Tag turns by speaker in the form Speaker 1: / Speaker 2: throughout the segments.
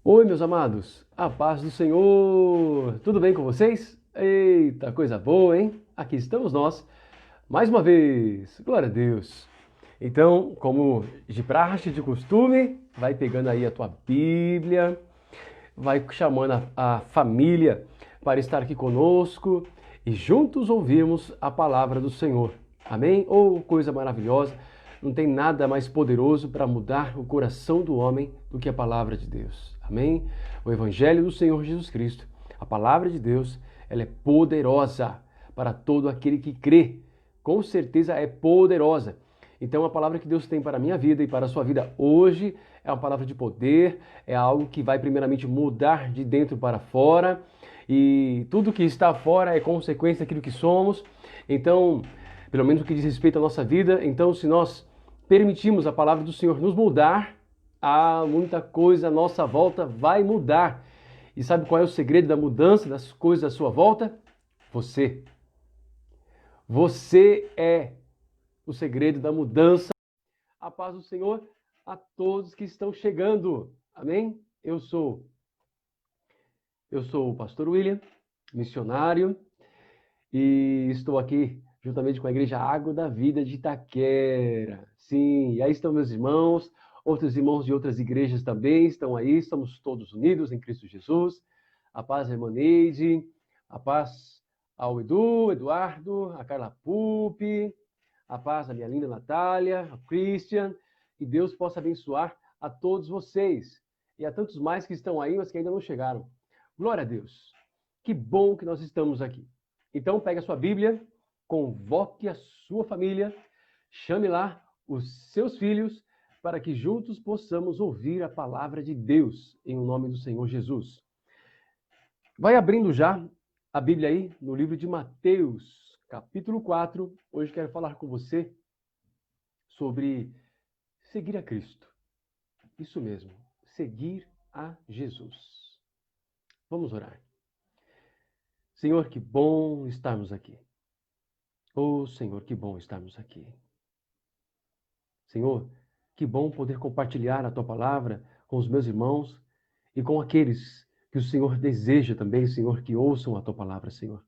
Speaker 1: Oi, meus amados, a paz do Senhor! Tudo bem com vocês? Eita, coisa boa, hein? Aqui estamos nós, mais uma vez, glória a Deus! Então, como de praxe, de costume, vai pegando aí a tua Bíblia, vai chamando a família para estar aqui conosco e juntos ouvirmos a palavra do Senhor. Amém? Oh, coisa maravilhosa! Não tem nada mais poderoso para mudar o coração do homem do que a palavra de Deus. Amém? O Evangelho do Senhor Jesus Cristo, a palavra de Deus, ela é poderosa para todo aquele que crê. Com certeza é poderosa. Então a palavra que Deus tem para a minha vida e para a sua vida hoje é uma palavra de poder, é algo que vai primeiramente mudar de dentro para fora e tudo que está fora é consequência daquilo que somos. Então, pelo menos no que diz respeito à nossa vida, então se nós permitirmos a palavra do Senhor nos mudar, muita coisa à nossa volta vai mudar. E sabe qual é o segredo da mudança das coisas à sua volta? Você. Você é o segredo da mudança. A paz do Senhor a todos que estão chegando. Amém? Eu sou o pastor William, missionário, e estou aqui juntamente com a Igreja Água da Vida de Itaquera. Sim, e aí estão meus irmãos, outros irmãos de outras igrejas também estão aí, estamos todos unidos em Cristo Jesus. A paz à irmã Neide, a paz ao Eduardo, a Carla Pupi, a paz à minha linda Natália, ao Christian, e Deus possa abençoar a todos vocês e a tantos mais que estão aí, mas que ainda não chegaram. Glória a Deus. Que bom que nós estamos aqui. Então, pegue a sua Bíblia, convoque a sua família, chame lá os seus filhos, para que juntos possamos ouvir a palavra de Deus, em nome do Senhor Jesus. Vai abrindo já a Bíblia aí, no livro de Mateus, capítulo 4. Hoje quero falar com você sobre seguir a Cristo. Isso mesmo, seguir a Jesus. Vamos orar. Senhor, que bom estarmos aqui. Oh, Senhor, que bom estarmos aqui. Senhor, que bom poder compartilhar a Tua palavra com os meus irmãos e com aqueles que o Senhor deseja também, Senhor, que ouçam a Tua palavra, Senhor.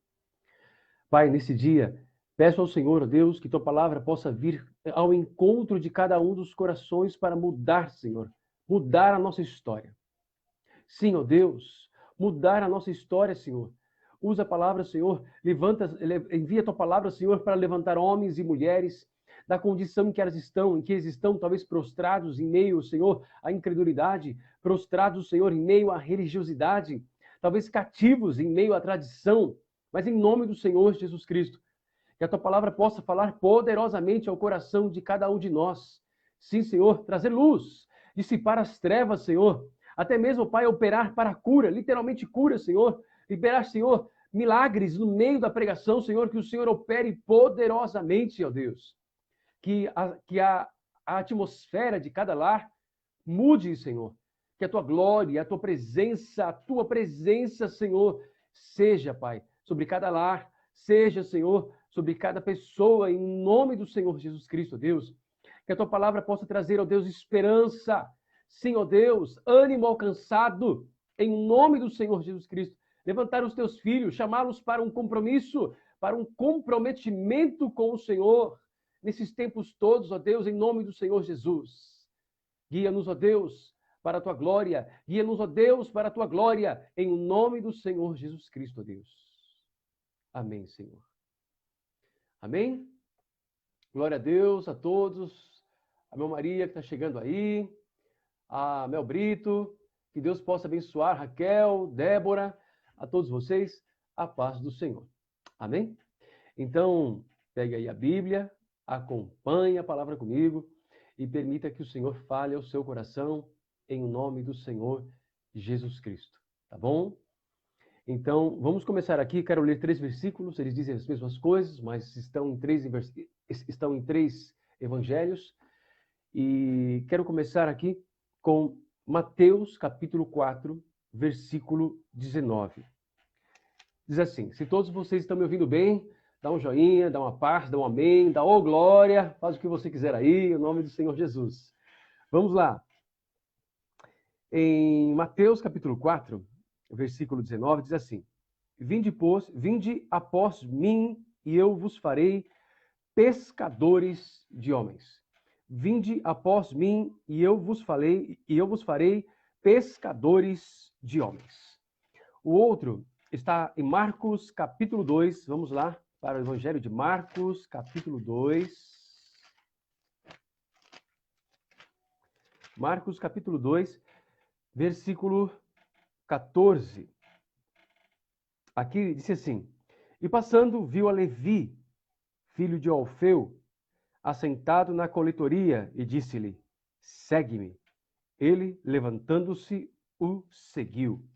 Speaker 1: Pai, nesse dia, peço ao Senhor, ó Deus, que Tua palavra possa vir ao encontro de cada um dos corações para mudar, Senhor, mudar a nossa história. Sim, ó Deus, mudar a nossa história, Senhor. Usa a palavra, Senhor, envia a Tua palavra, Senhor, para levantar homens e mulheres da condição em que eles estão talvez prostrados em meio, Senhor, à incredulidade, prostrados, Senhor, em meio à religiosidade, talvez cativos em meio à tradição, mas em nome do Senhor Jesus Cristo, que a Tua palavra possa falar poderosamente ao coração de cada um de nós. Sim, Senhor, trazer luz, dissipar as trevas, Senhor, até mesmo, Pai, operar para a cura, literalmente cura, Senhor, liberar, Senhor, milagres no meio da pregação, Senhor, que o Senhor opere poderosamente, ó Deus. Que a atmosfera de cada lar mude, Senhor. Que a Tua glória, a Tua presença, Senhor, seja, Pai, sobre cada lar, seja, Senhor, sobre cada pessoa, em nome do Senhor Jesus Cristo, Deus. Que a Tua palavra possa trazer, ó Deus, esperança. Sim, ó Deus, ânimo alcançado, em nome do Senhor Jesus Cristo. Levantar os Teus filhos, chamá-los para um compromisso, para um comprometimento com o Senhor, nesses tempos todos, ó Deus, em nome do Senhor Jesus. Guia-nos, ó Deus, para a Tua glória. Guia-nos, ó Deus, para a Tua glória, em nome do Senhor Jesus Cristo, ó Deus. Amém, Senhor. Amém? Glória a Deus, a todos. A Mel Maria que está chegando aí. A Mel Brito. Que Deus possa abençoar Raquel, Débora, a todos vocês. A paz do Senhor. Amém? Então, pegue aí a Bíblia, acompanhe a palavra comigo e permita que o Senhor fale ao seu coração em nome do Senhor Jesus Cristo. Tá bom? Então, vamos começar aqui. Quero ler 3 versículos. Eles dizem as mesmas coisas, mas estão em três evangelhos. E quero começar aqui com Mateus, capítulo 4, versículo 19. Diz assim: se todos vocês estão me ouvindo bem, dá um joinha, dá uma paz, dá um amém, dá ô glória, faz o que você quiser aí, em nome do Senhor Jesus. Vamos lá. Em Mateus capítulo 4, versículo 19, diz assim: Vinde após mim, e eu vos farei pescadores de homens. Vinde após mim, e eu vos farei pescadores de homens. O outro está em Marcos capítulo 2. Vamos lá para o Evangelho de Marcos, capítulo 2. Marcos capítulo 2, versículo 14. Aqui diz assim: E passando, viu a Levi, filho de Alfeu, assentado na coletoria, e disse-lhe: Segue-me. Ele, levantando-se, o seguiu.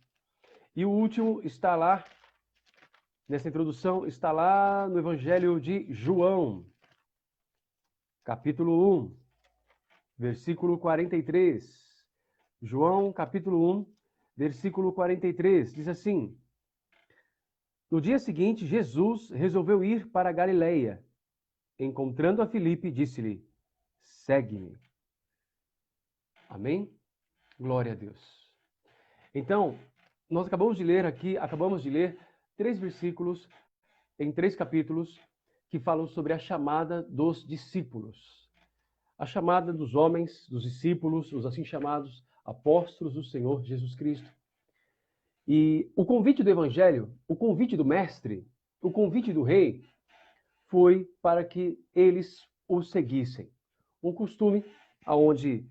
Speaker 1: E o último está lá, nessa introdução, está lá no Evangelho de João, capítulo 1, versículo 43. João, capítulo 1, versículo 43, diz assim: No dia seguinte, Jesus resolveu ir para a Galileia. Encontrando a Filipe, disse-lhe: Segue-me. Amém? Glória a Deus. Então, nós acabamos de ler 3 versículos em 3 capítulos que falam sobre a chamada dos discípulos. A chamada dos homens, dos discípulos, os assim chamados apóstolos do Senhor Jesus Cristo. E o convite do Evangelho, o convite do Mestre, o convite do Rei, foi para que eles o seguissem. Um costume onde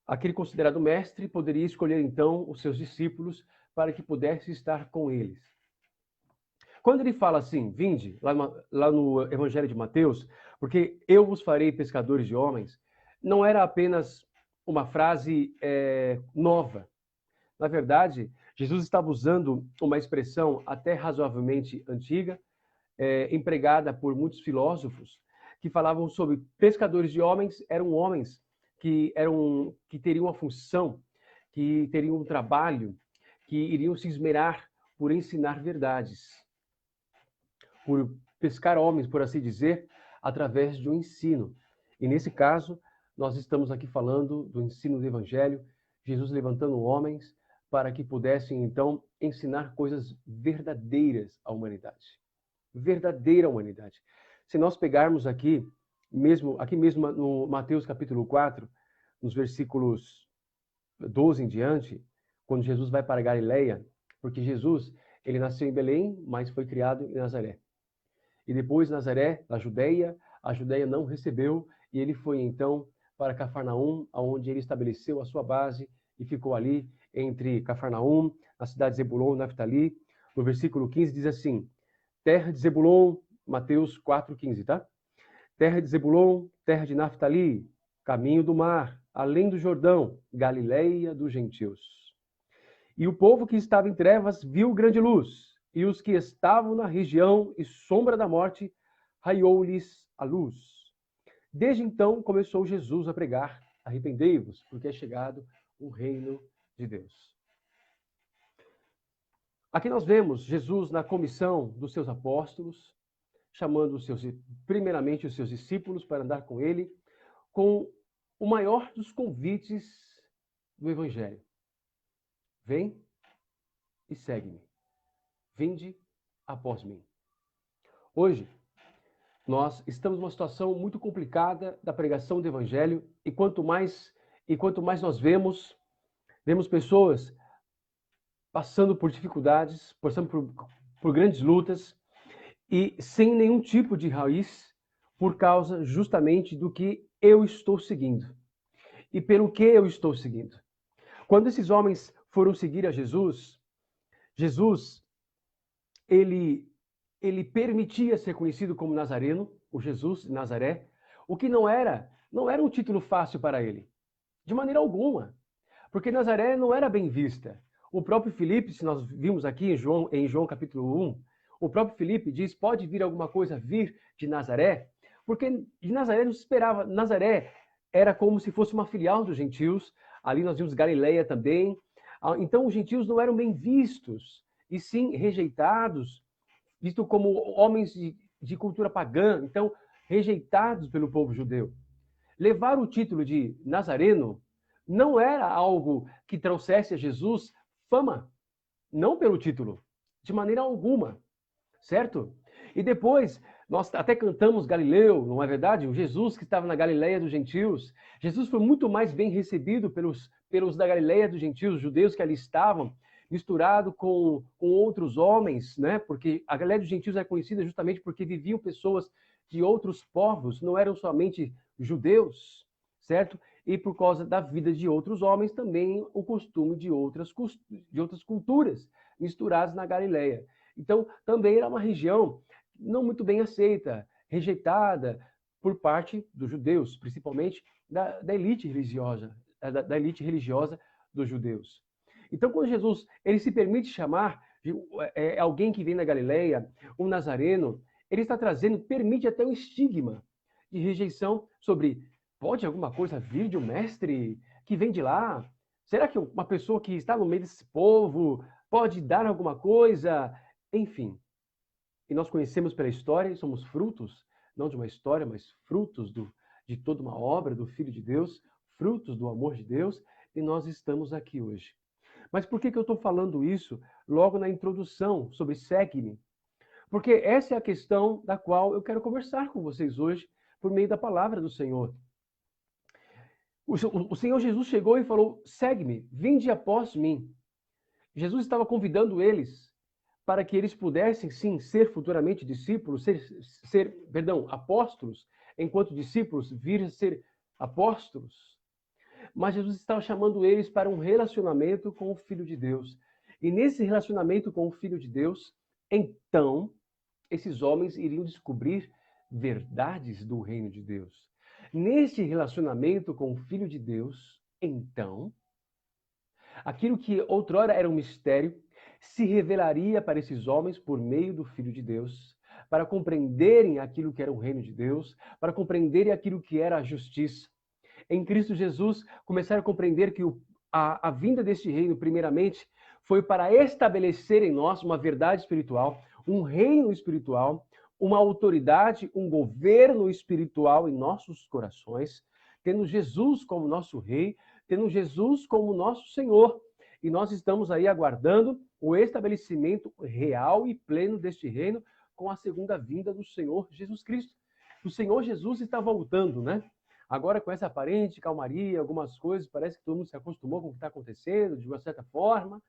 Speaker 1: aquele considerado mestre poderia escolher então os seus discípulos para que pudesse estar com eles. Quando ele fala assim, vinde, lá no Evangelho de Mateus, porque eu vos farei pescadores de homens, não era apenas uma frase nova. Na verdade, Jesus estava usando uma expressão até razoavelmente antiga, empregada por muitos filósofos, que falavam sobre pescadores de homens, eram homens que teriam uma função, que teriam um trabalho, que iriam se esmerar por ensinar verdades, por pescar homens, por assim dizer, através de um ensino. E nesse caso, nós estamos aqui falando do ensino do Evangelho, Jesus levantando homens para que pudessem, então, ensinar coisas verdadeiras à humanidade. Verdadeira humanidade. Se nós pegarmos aqui mesmo no Mateus capítulo 4, nos versículos 12 em diante, quando Jesus vai para a Galileia, porque Jesus, ele nasceu em Belém, mas foi criado em Nazaré. E depois Nazaré, a Judéia não recebeu, e ele foi então para Cafarnaum, onde ele estabeleceu a sua base e ficou ali entre Cafarnaum, a cidade de Zebulon e Naftali. No versículo 15 diz assim: terra de Zebulon, Mateus 4,15, tá? Terra de Zebulon, terra de Naftali, caminho do mar, além do Jordão, Galileia dos gentios. E o povo que estava em trevas viu grande luz, e os que estavam na região e sombra da morte, raiou-lhes a luz. Desde então começou Jesus a pregar: arrependei-vos, porque é chegado o reino de Deus. Aqui nós vemos Jesus na comissão dos seus apóstolos, chamando primeiramente os seus discípulos para andar com ele, com o maior dos convites do Evangelho. Vem e segue-me. Vinde após mim. Hoje, nós estamos numa situação muito complicada da pregação do Evangelho, e quanto mais nós vemos pessoas passando por dificuldades, passando por grandes lutas, e sem nenhum tipo de raiz, por causa justamente do que eu estou seguindo. E pelo que eu estou seguindo. Quando esses homens foram seguir a Jesus, ele permitia ser conhecido como Nazareno, o Jesus de Nazaré, o que não era um título fácil para ele, de maneira alguma, porque Nazaré não era bem vista. O próprio Filipe, se nós vimos aqui em João capítulo 1, o próprio Filipe diz: pode vir alguma coisa vir de Nazaré? Porque de Nazaré não se esperava. Nazaré era como se fosse uma filial dos gentios. Ali nós vimos Galileia também. Então os gentios não eram bem vistos, e sim rejeitados, vistos como homens de cultura pagã, então rejeitados pelo povo judeu. Levar o título de Nazareno não era algo que trouxesse a Jesus fama, não pelo título, de maneira alguma, certo? E depois, nós até cantamos Galileu, não é verdade? O Jesus que estava na Galileia dos gentios. Jesus foi muito mais bem recebido pelos da Galileia dos gentios, os judeus que ali estavam, misturado com outros homens, né? Porque a Galileia dos gentios é conhecida justamente porque viviam pessoas de outros povos, não eram somente judeus, certo? E por causa da vida de outros homens, também o costume de outras culturas misturadas na Galileia. Então, também era uma região não muito bem aceita, rejeitada por parte dos judeus, principalmente da elite religiosa, da elite religiosa dos judeus. Então, quando Jesus ele se permite chamar alguém que vem da Galileia, um nazareno, ele está trazendo, permite até um estigma de rejeição sobre pode alguma coisa vir de um mestre que vem de lá? Será que uma pessoa que está no meio desse povo pode dar alguma coisa? Enfim, e nós conhecemos pela história e somos frutos, não de uma história, mas frutos de toda uma obra do Filho de Deus, frutos do amor de Deus, e nós estamos aqui hoje. Mas por que eu estou falando isso logo na introdução sobre segue-me? Porque essa é a questão da qual eu quero conversar com vocês hoje por meio da palavra do Senhor. O Senhor Jesus chegou e falou, segue-me, vinde após mim. Jesus estava convidando eles para que eles pudessem, sim, ser futuramente discípulos, apóstolos, enquanto discípulos, vir a ser apóstolos. Mas Jesus estava chamando eles para um relacionamento com o Filho de Deus. E nesse relacionamento com o Filho de Deus, então, esses homens iriam descobrir verdades do reino de Deus. Neste relacionamento com o Filho de Deus, então, aquilo que outrora era um mistério, se revelaria para esses homens por meio do Filho de Deus, para compreenderem aquilo que era o reino de Deus, para compreenderem aquilo que era a justiça. Em Cristo Jesus, começaram a compreender que a vinda deste reino, primeiramente, foi para estabelecer em nós uma verdade espiritual, um reino espiritual, uma autoridade, um governo espiritual em nossos corações, tendo Jesus como nosso rei, tendo Jesus como nosso Senhor. E nós estamos aí aguardando o estabelecimento real e pleno deste reino com a segunda vinda do Senhor Jesus Cristo. O Senhor Jesus está voltando, né? Agora com essa aparente calmaria, algumas coisas, parece que todo mundo se acostumou com o que está acontecendo, de uma certa forma.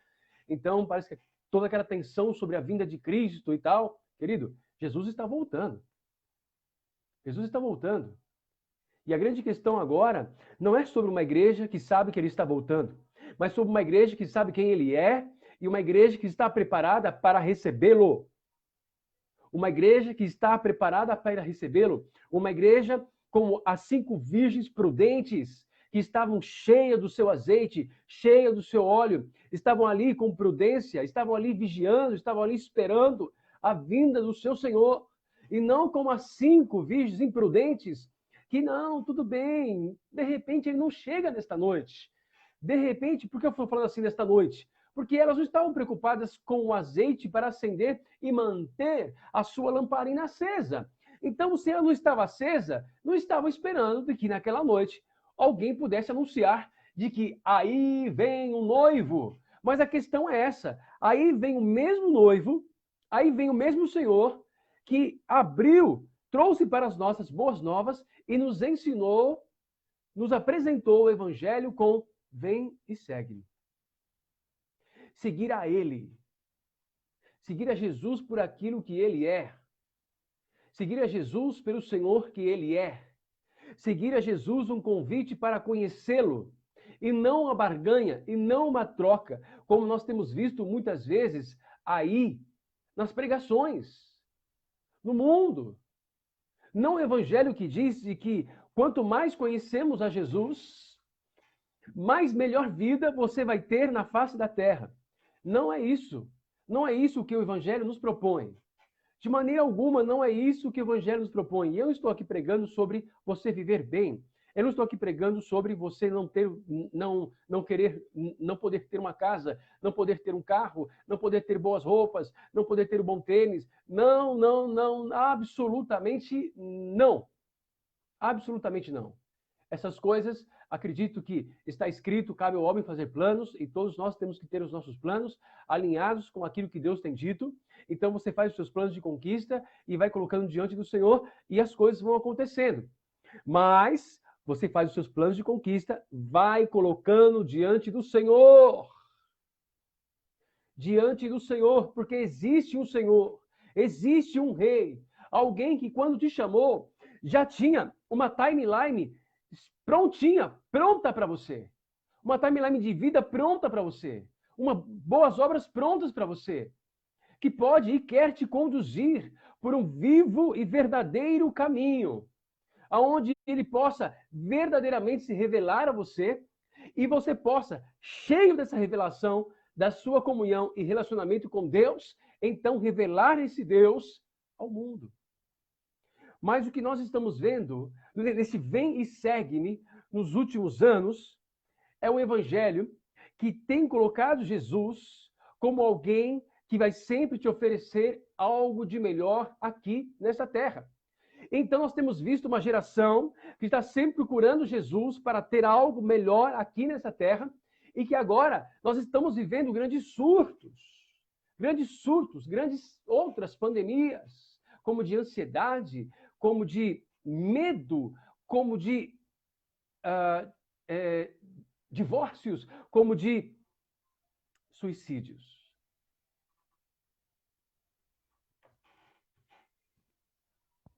Speaker 1: Então, parece que toda aquela tensão sobre a vinda de Cristo e tal. Querido, Jesus está voltando. Jesus está voltando. E a grande questão agora não é sobre uma igreja que sabe que ele está voltando, mas sobre uma igreja que sabe quem ele é e uma igreja que está preparada para recebê-lo. Uma igreja que está preparada para recebê-lo. Uma igreja como as 5 virgens prudentes que estavam cheias do seu azeite, cheias do seu óleo, estavam ali com prudência, estavam ali vigiando, estavam ali esperando a vinda do seu Senhor. E não como as 5 virgens imprudentes que não, tudo bem, de repente ele não chega nesta noite. De repente, por que eu estou falando assim nesta noite? Porque elas não estavam preocupadas com o azeite para acender e manter a sua lamparina acesa. Então, se ela não estava acesa, não estavam esperando de que naquela noite alguém pudesse anunciar de que aí vem o noivo. Mas a questão é essa, aí vem o mesmo noivo, aí vem o mesmo Senhor que abriu, trouxe para as nossas boas novas e nos ensinou, nos apresentou o evangelho com vem e segue-me. Seguir a ele. Seguir a Jesus por aquilo que ele é. Seguir a Jesus pelo Senhor que ele é. Seguir a Jesus um convite para conhecê-lo. E não uma barganha, e não uma troca, como nós temos visto muitas vezes aí nas pregações, no mundo. Não o evangelho que diz que quanto mais conhecemos a Jesus, mais melhor vida você vai ter na face da terra. Não é isso. Não é isso que o evangelho nos propõe. De maneira alguma, não é isso que o evangelho nos propõe. Eu não estou aqui pregando sobre você viver bem. Eu não estou aqui pregando sobre você não poder ter uma casa, não poder ter um carro, não poder ter boas roupas, não poder ter um bom tênis. Não, absolutamente não. Absolutamente não. Essas coisas acredito que está escrito, cabe ao homem fazer planos, e todos nós temos que ter os nossos planos alinhados com aquilo que Deus tem dito. Então você faz os seus planos de conquista e vai colocando diante do Senhor e as coisas vão acontecendo. Mas você faz os seus planos de conquista, vai colocando diante do Senhor. Diante do Senhor, porque existe um Senhor, existe um rei, alguém que quando te chamou, já tinha uma timeline pronta para você. Uma timeline de vida pronta para você. Boas obras prontas para você. Que pode e quer te conduzir por um vivo e verdadeiro caminho, aonde ele possa verdadeiramente se revelar a você e você possa, cheio dessa revelação, da sua comunhão e relacionamento com Deus, então revelar esse Deus ao mundo. Mas o que nós estamos vendo nesse vem e segue-me nos últimos anos é um evangelho que tem colocado Jesus como alguém que vai sempre te oferecer algo de melhor aqui nessa terra. Então nós temos visto uma geração que está sempre procurando Jesus para ter algo melhor aqui nessa terra e que agora nós estamos vivendo grandes outras pandemias, como de ansiedade, como de medo, como de divórcios, como de suicídios.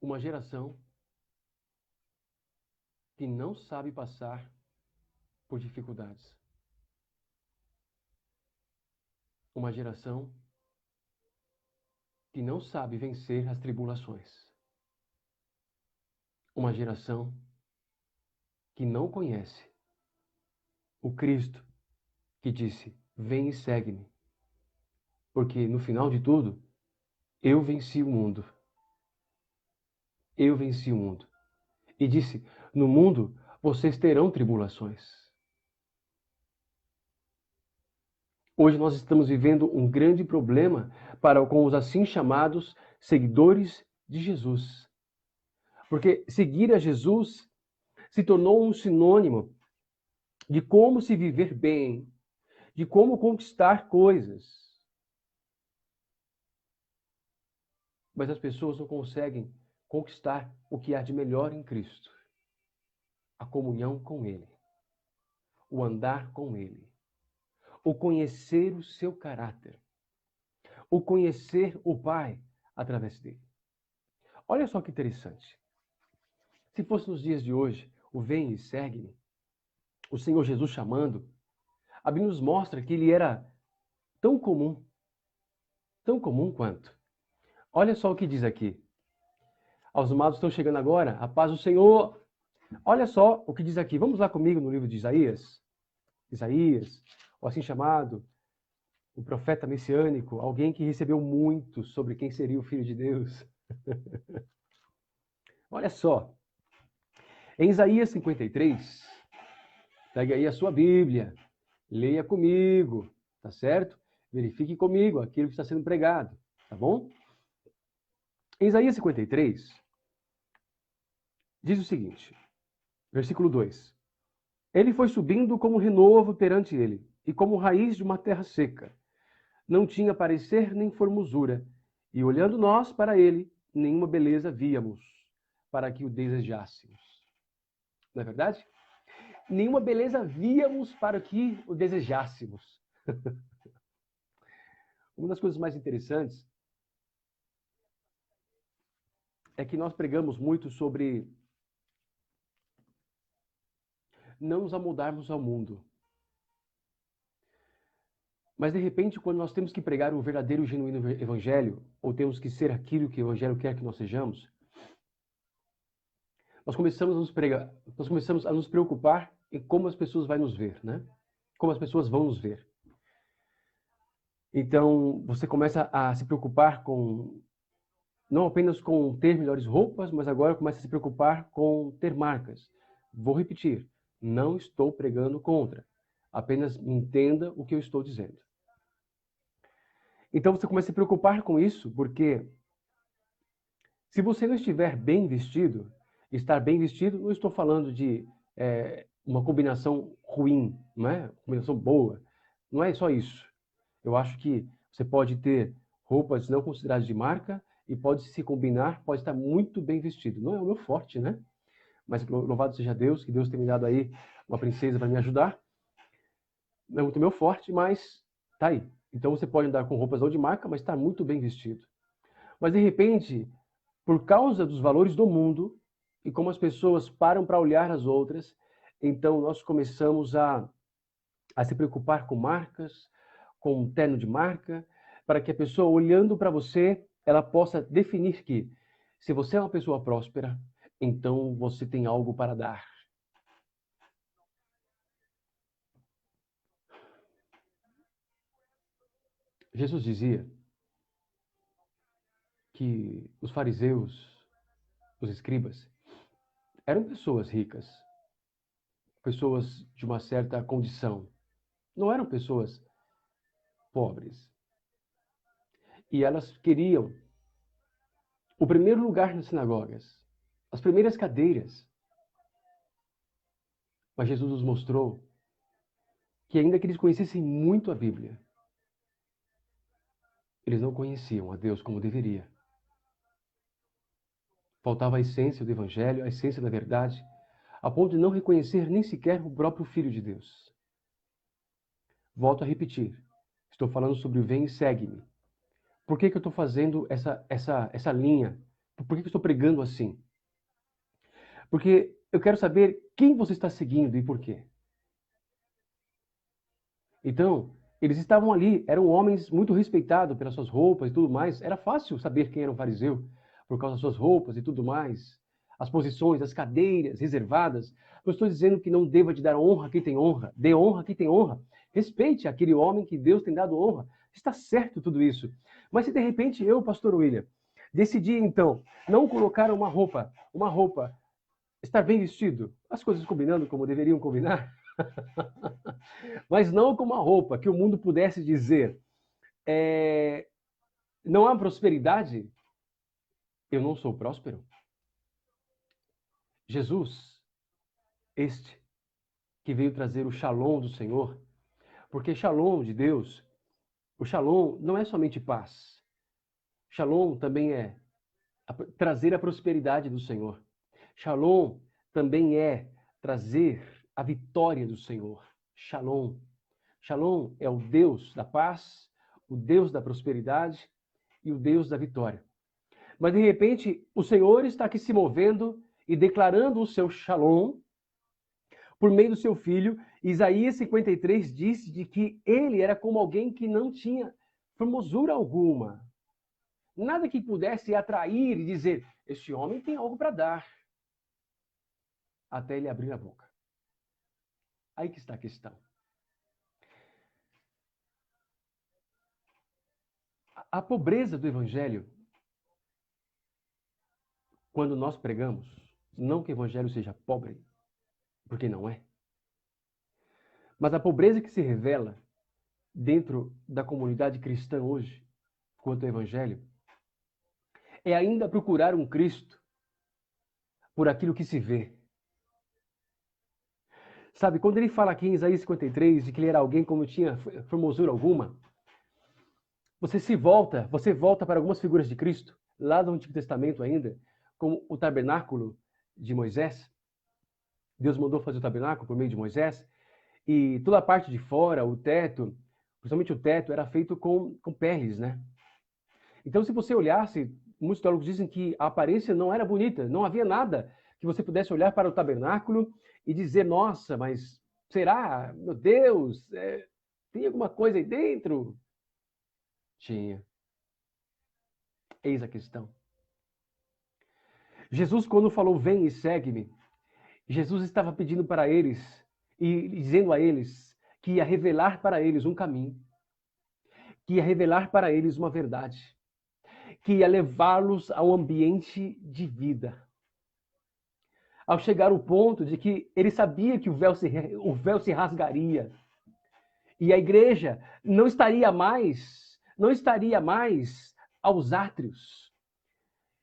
Speaker 1: Uma geração que não sabe passar por dificuldades. Uma geração que não sabe vencer as tribulações. Uma geração que não conhece o Cristo que disse: vem e segue-me. Porque no final de tudo, eu venci o mundo. Eu venci o mundo. E disse: no mundo vocês terão tribulações. Hoje nós estamos vivendo um grande problema com os assim chamados seguidores de Jesus. Porque seguir a Jesus se tornou um sinônimo de como se viver bem, de como conquistar coisas. Mas as pessoas não conseguem conquistar o que há de melhor em Cristo. A comunhão com Ele, o andar com Ele, o conhecer o seu caráter, o conhecer o Pai através dele. Olha só que interessante. Se fosse nos dias de hoje, o vem e segue-me, o Senhor Jesus chamando, a Bíblia nos mostra que ele era tão comum quanto. Olha só o que diz aqui. Aos amados estão chegando agora, a paz do Senhor. Olha só o que diz aqui. Vamos lá comigo no livro de Isaías. Isaías, o assim chamado, o profeta messiânico, alguém que recebeu muito sobre quem seria o Filho de Deus. Olha só. Em Isaías 53, pegue aí a sua Bíblia, leia comigo, tá certo? Verifique comigo aquilo que está sendo pregado, tá bom? Em Isaías 53, diz o seguinte, versículo 2. Ele foi subindo como renovo perante ele, e como raiz de uma terra seca. Não tinha parecer nem formosura, e olhando nós para ele, nenhuma beleza víamos, para que o desejássemos. Não é verdade? Nenhuma beleza víamos para que o desejássemos. Uma das coisas mais interessantes é que nós pregamos muito sobre não nos amoldarmos ao mundo. Mas, de repente, quando nós temos que pregar o verdadeiro e genuíno evangelho, ou temos que ser aquilo que o evangelho quer que nós sejamos, nós começamos a nos preocupar em como as pessoas vão nos ver, né? Como as pessoas vão nos ver. Então, você começa a se preocupar não apenas com ter melhores roupas, mas agora começa a se preocupar com ter marcas. Vou repetir, não estou pregando contra. Apenas entenda o que eu estou dizendo. Então você começa a se preocupar com isso, porque se você não estiver bem vestido, estar bem vestido, não estou falando de uma combinação ruim, não é? Uma combinação boa. Não é só isso. Eu acho que você pode ter roupas não consideradas de marca e pode se combinar, pode estar muito bem vestido. Não é o meu forte, né? Mas louvado seja Deus, que Deus tem me dado aí uma princesa para me ajudar. Não é muito meu forte, mas tá aí. Então você pode andar com roupas não de marca, mas está muito bem vestido. Mas de repente, por causa dos valores do mundo e como as pessoas param para olhar as outras, então nós começamos a se preocupar com marcas, com um terno de marca, para que a pessoa olhando para você, ela possa definir que se você é uma pessoa próspera, então você tem algo para dar. Jesus dizia que os fariseus, os escribas, eram pessoas ricas, pessoas de uma certa condição. Não eram pessoas pobres. E elas queriam o primeiro lugar nas sinagogas, as primeiras cadeiras. Mas Jesus nos mostrou que ainda que eles conhecessem muito a Bíblia, eles não conheciam a Deus como deveria. Faltava a essência do Evangelho, a essência da verdade, a ponto de não reconhecer nem sequer o próprio Filho de Deus. Volto a repetir, estou falando sobre o vem e segue-me. Por que eu estou fazendo essa linha? Por que eu estou pregando assim? Porque eu quero saber quem você está seguindo e por quê. Então, eles estavam ali, eram homens muito respeitados pelas suas roupas e tudo mais. Era fácil saber quem era um fariseu, por causa das suas roupas e tudo mais. As posições, as cadeiras reservadas. Não estou dizendo que não deva de dar honra a quem tem honra. Dê honra a quem tem honra. Respeite aquele homem que Deus tem dado honra. Está certo tudo isso. Mas se de repente eu, pastor William, decidi então não colocar uma roupa, estar bem vestido, as coisas combinando como deveriam combinar, mas não com uma roupa que o mundo pudesse dizer não há prosperidade, eu não sou próspero. Jesus, este que veio trazer o shalom do Senhor, porque shalom de Deus, o shalom não é somente paz. Shalom também é trazer a prosperidade do Senhor. Shalom também é trazer a vitória do Senhor. Shalom. Shalom é o Deus da paz, o Deus da prosperidade e o Deus da vitória. Mas de repente, o Senhor está aqui se movendo e declarando o seu shalom por meio do seu filho. Isaías 53 disse de que ele era como alguém que não tinha formosura alguma. Nada que pudesse atrair e dizer, este homem tem algo para dar. Até ele abrir a boca. Aí que está a questão. A pobreza do evangelho, quando nós pregamos, não que o evangelho seja pobre, porque não é. Mas a pobreza que se revela dentro da comunidade cristã hoje, quanto ao evangelho, é ainda procurar um Cristo por aquilo que se vê. Sabe, quando ele fala aqui em Isaías 53 de que ele era alguém que não tinha formosura alguma, você volta para algumas figuras de Cristo, lá no Antigo Testamento ainda, como o tabernáculo de Moisés. Deus mandou fazer o tabernáculo por meio de Moisés, e toda a parte de fora, o teto, principalmente o teto, era feito com peles, né? Então, se você olhasse, muitos teólogos dizem que a aparência não era bonita, não havia nada que você pudesse olhar para o tabernáculo e dizer, nossa, mas será? Meu Deus, tem alguma coisa aí dentro? Tinha. Eis a questão. Jesus, quando falou, vem e segue-me, Jesus estava pedindo para eles e dizendo a eles que ia revelar para eles um caminho, que ia revelar para eles uma verdade, que ia levá-los ao ambiente de vida. Ao chegar ao ponto de que ele sabia que o véu se rasgaria e a igreja não estaria mais aos átrios.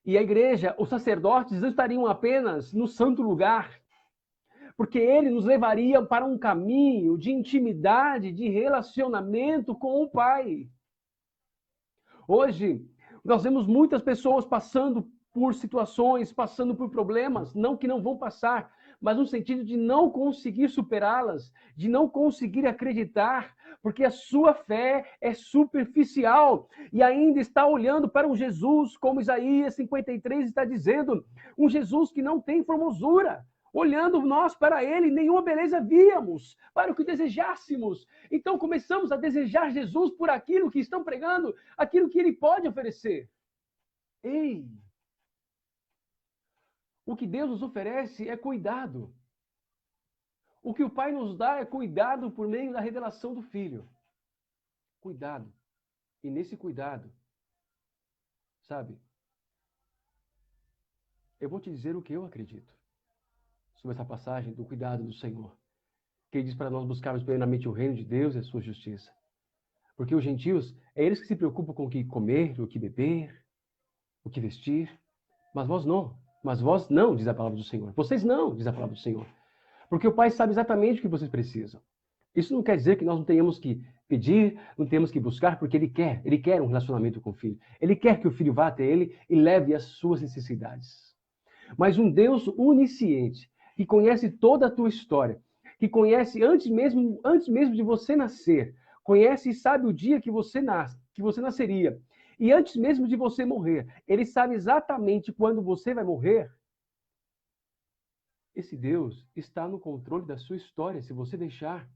Speaker 1: E a igreja, os sacerdotes não estariam apenas no santo lugar, porque ele nos levaria para um caminho de intimidade, de relacionamento com o Pai. Hoje, nós vemos muitas pessoas passando por situações, passando por problemas, não que não vão passar, mas no sentido de não conseguir superá-las, de não conseguir acreditar, porque a sua fé é superficial e ainda está olhando para um Jesus, como Isaías 53 está dizendo, um Jesus que não tem formosura. Olhando nós para ele, nenhuma beleza víamos, para o que desejássemos. Então começamos a desejar Jesus por aquilo que estão pregando, aquilo que ele pode oferecer. Ei! O que Deus nos oferece é cuidado. O que o Pai nos dá é cuidado por meio da revelação do Filho. Cuidado. E nesse cuidado, sabe, eu vou te dizer o que eu acredito sobre essa passagem do cuidado do Senhor. Que ele diz para nós buscarmos primeiramente o reino de Deus e a sua justiça. Porque os gentios, é eles que se preocupam com o que comer, o que beber, o que vestir. Mas vós não. Mas vós não, diz a palavra do Senhor. Vocês não, diz a palavra do Senhor. Porque o Pai sabe exatamente o que vocês precisam. Isso não quer dizer que nós não tenhamos que pedir, não temos que buscar, porque Ele quer um relacionamento com o Filho. Ele quer que o Filho vá até Ele e leve as suas necessidades. Mas um Deus onisciente, que conhece toda a tua história, que conhece antes mesmo de você nascer, conhece e sabe o dia que você nasceria, e antes mesmo de você morrer, Ele sabe exatamente quando você vai morrer. Esse Deus está no controle da sua história, se você deixar.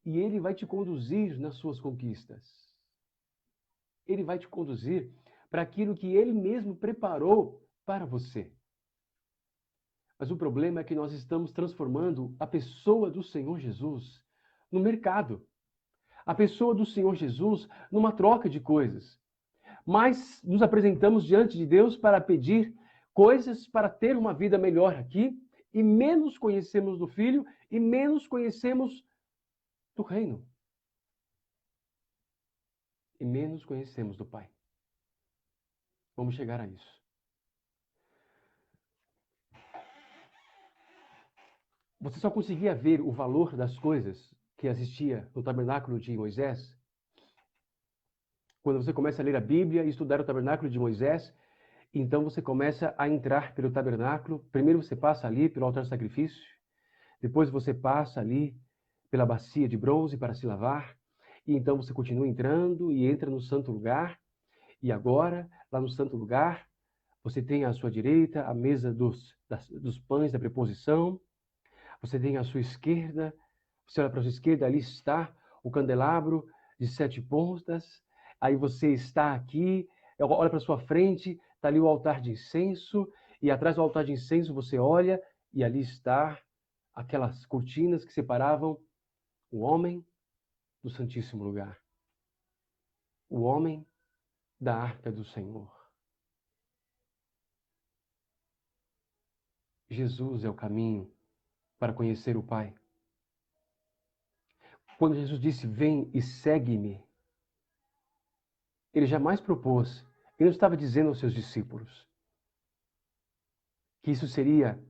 Speaker 1: E Ele vai te conduzir nas suas conquistas. Ele vai te conduzir para aquilo que Ele mesmo preparou para você. Mas o problema é que nós estamos transformando a pessoa do Senhor Jesus no mercado. A pessoa do Senhor Jesus numa troca de coisas. Mas nos apresentamos diante de Deus para pedir coisas para ter uma vida melhor aqui, e menos conhecemos do Filho e menos conhecemos do reino. E menos conhecemos do Pai. Vamos chegar a isso. Você só conseguia ver o valor das coisas que existia no tabernáculo de Moisés quando você começa a ler a Bíblia e estudar o tabernáculo de Moisés. Então você começa a entrar pelo tabernáculo. Primeiro você passa ali pelo altar de sacrifício. Depois você passa ali pela bacia de bronze para se lavar. E então você continua entrando e entra no santo lugar. E agora, lá no santo lugar, você tem à sua direita a mesa dos pães da preposição. Você tem à sua esquerda, você olha para a sua esquerda, ali está o candelabro de 7 pontas. Aí você está aqui, olha para a sua frente, está ali o altar de incenso. E atrás do altar de incenso você olha e ali está aquelas cortinas que separavam o homem do Santíssimo Lugar. O homem da Arca do Senhor. Jesus é o caminho para conhecer o Pai. Quando Jesus disse, vem e segue-me, Ele jamais propôs, Ele não estava dizendo aos seus discípulos que isso seria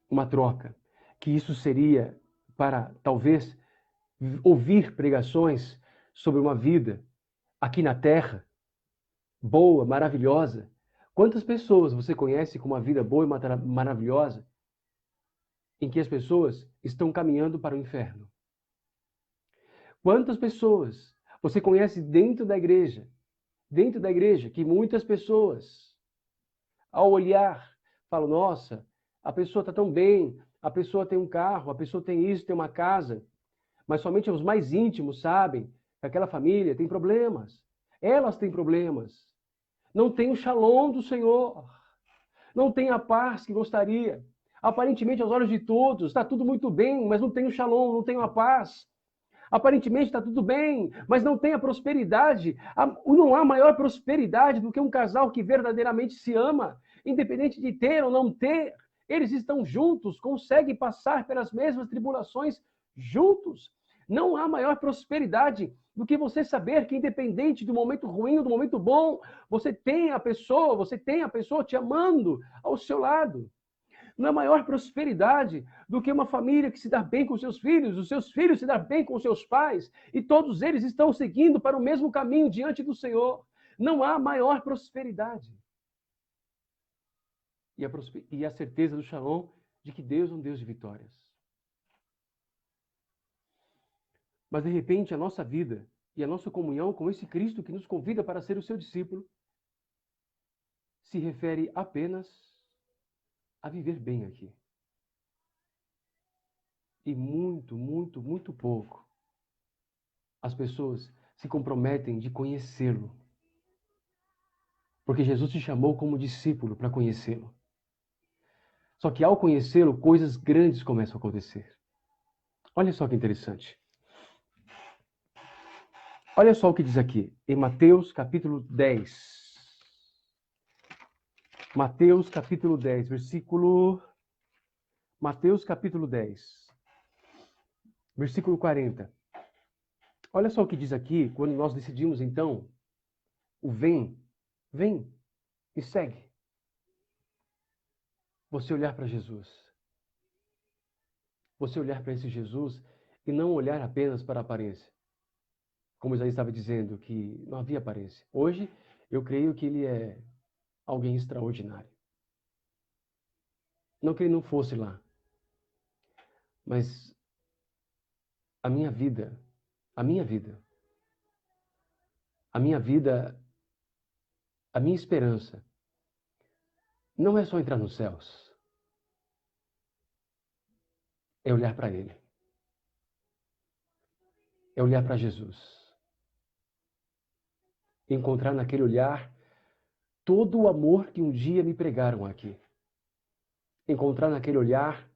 Speaker 1: uma troca, que isso seria para, talvez, ouvir pregações sobre uma vida aqui na terra, boa, maravilhosa. Quantas pessoas você conhece com uma vida boa e maravilhosa, em que as pessoas estão caminhando para o inferno? Quantas pessoas você conhece dentro da igreja, que muitas pessoas, ao olhar, falam, nossa, a pessoa está tão bem, a pessoa tem um carro, a pessoa tem isso, tem uma casa, mas somente os mais íntimos sabem que aquela família tem problemas. Elas têm problemas. Não tem o shalom do Senhor. Não tem a paz que gostaria. Aparentemente, aos olhos de todos, está tudo muito bem, mas não tem o shalom, não tem a paz. Aparentemente está tudo bem, mas não tem a prosperidade. Não há maior prosperidade do que um casal que verdadeiramente se ama, independente de ter ou não ter. Eles estão juntos, conseguem passar pelas mesmas tribulações juntos. Não há maior prosperidade do que você saber que, independente do momento ruim ou do momento bom, você tem a pessoa te amando ao seu lado. Não há maior prosperidade do que uma família que se dá bem com seus filhos, os seus filhos se dão bem com seus pais, e todos eles estão seguindo para o mesmo caminho diante do Senhor. Não há maior prosperidade. E a certeza do Shalom de que Deus é um Deus de vitórias. Mas, de repente, a nossa vida e a nossa comunhão com esse Cristo que nos convida para ser o seu discípulo se refere apenas a viver bem aqui. E muito, muito, muito pouco as pessoas se comprometem de conhecê-lo. Porque Jesus te chamou como discípulo para conhecê-lo. Só que ao conhecê-lo, coisas grandes começam a acontecer. Olha só que interessante. Olha só o que diz aqui, em Mateus capítulo 10. Mateus capítulo 10, Mateus capítulo 10, versículo 40. Olha só o que diz aqui, quando nós decidimos, então, o vem e segue. Você olhar para Jesus. Você olhar para esse Jesus e não olhar apenas para a aparência. Como eu já estava dizendo, que não havia aparência. Hoje, eu creio que ele é alguém extraordinário. Não que ele não fosse lá. Mas a minha vida, a minha esperança, não é só entrar nos céus. É olhar para ele. É olhar para Jesus. Encontrar naquele olhar todo o amor que um dia me pregaram aqui. Encontrar naquele olhar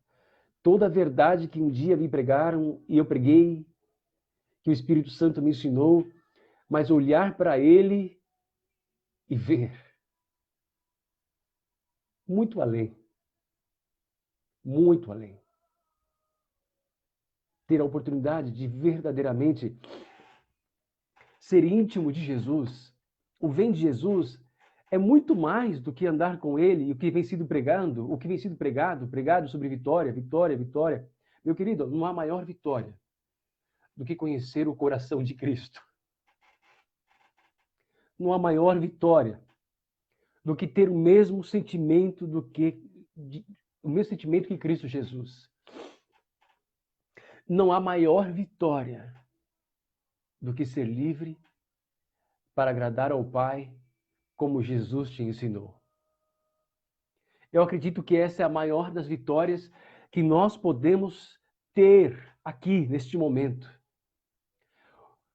Speaker 1: toda a verdade que um dia me pregaram e eu preguei, que o Espírito Santo me ensinou, mas olhar para ele e ver muito além. Muito além. Ter a oportunidade de verdadeiramente ser íntimo de Jesus. O vem de Jesus é muito mais do que andar com ele e o que vem sido pregado sobre vitória, vitória, vitória. Meu querido, não há maior vitória do que conhecer o coração de Cristo. Não há maior vitória do que ter o mesmo sentimento que Cristo Jesus. Não há maior vitória do que ser livre para agradar ao Pai como Jesus te ensinou. Eu acredito que essa é a maior das vitórias que nós podemos ter aqui, neste momento.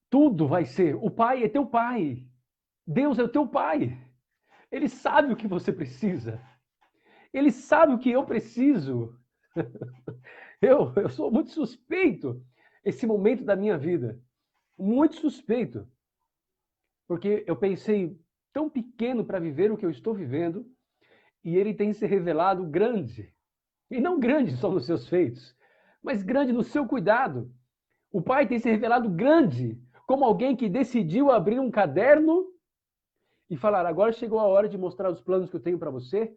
Speaker 1: Tudo vai ser, o Pai é teu Pai, Deus é o teu Pai. Ele sabe o que você precisa. Ele sabe o que eu preciso. Eu sou muito suspeito esse momento da minha vida. Muito suspeito. Porque eu pensei tão pequeno para viver o que eu estou vivendo e ele tem se revelado grande. E não grande só nos seus feitos, mas grande no seu cuidado. O Pai tem se revelado grande como alguém que decidiu abrir um caderno e falar, agora chegou a hora de mostrar os planos que eu tenho para você.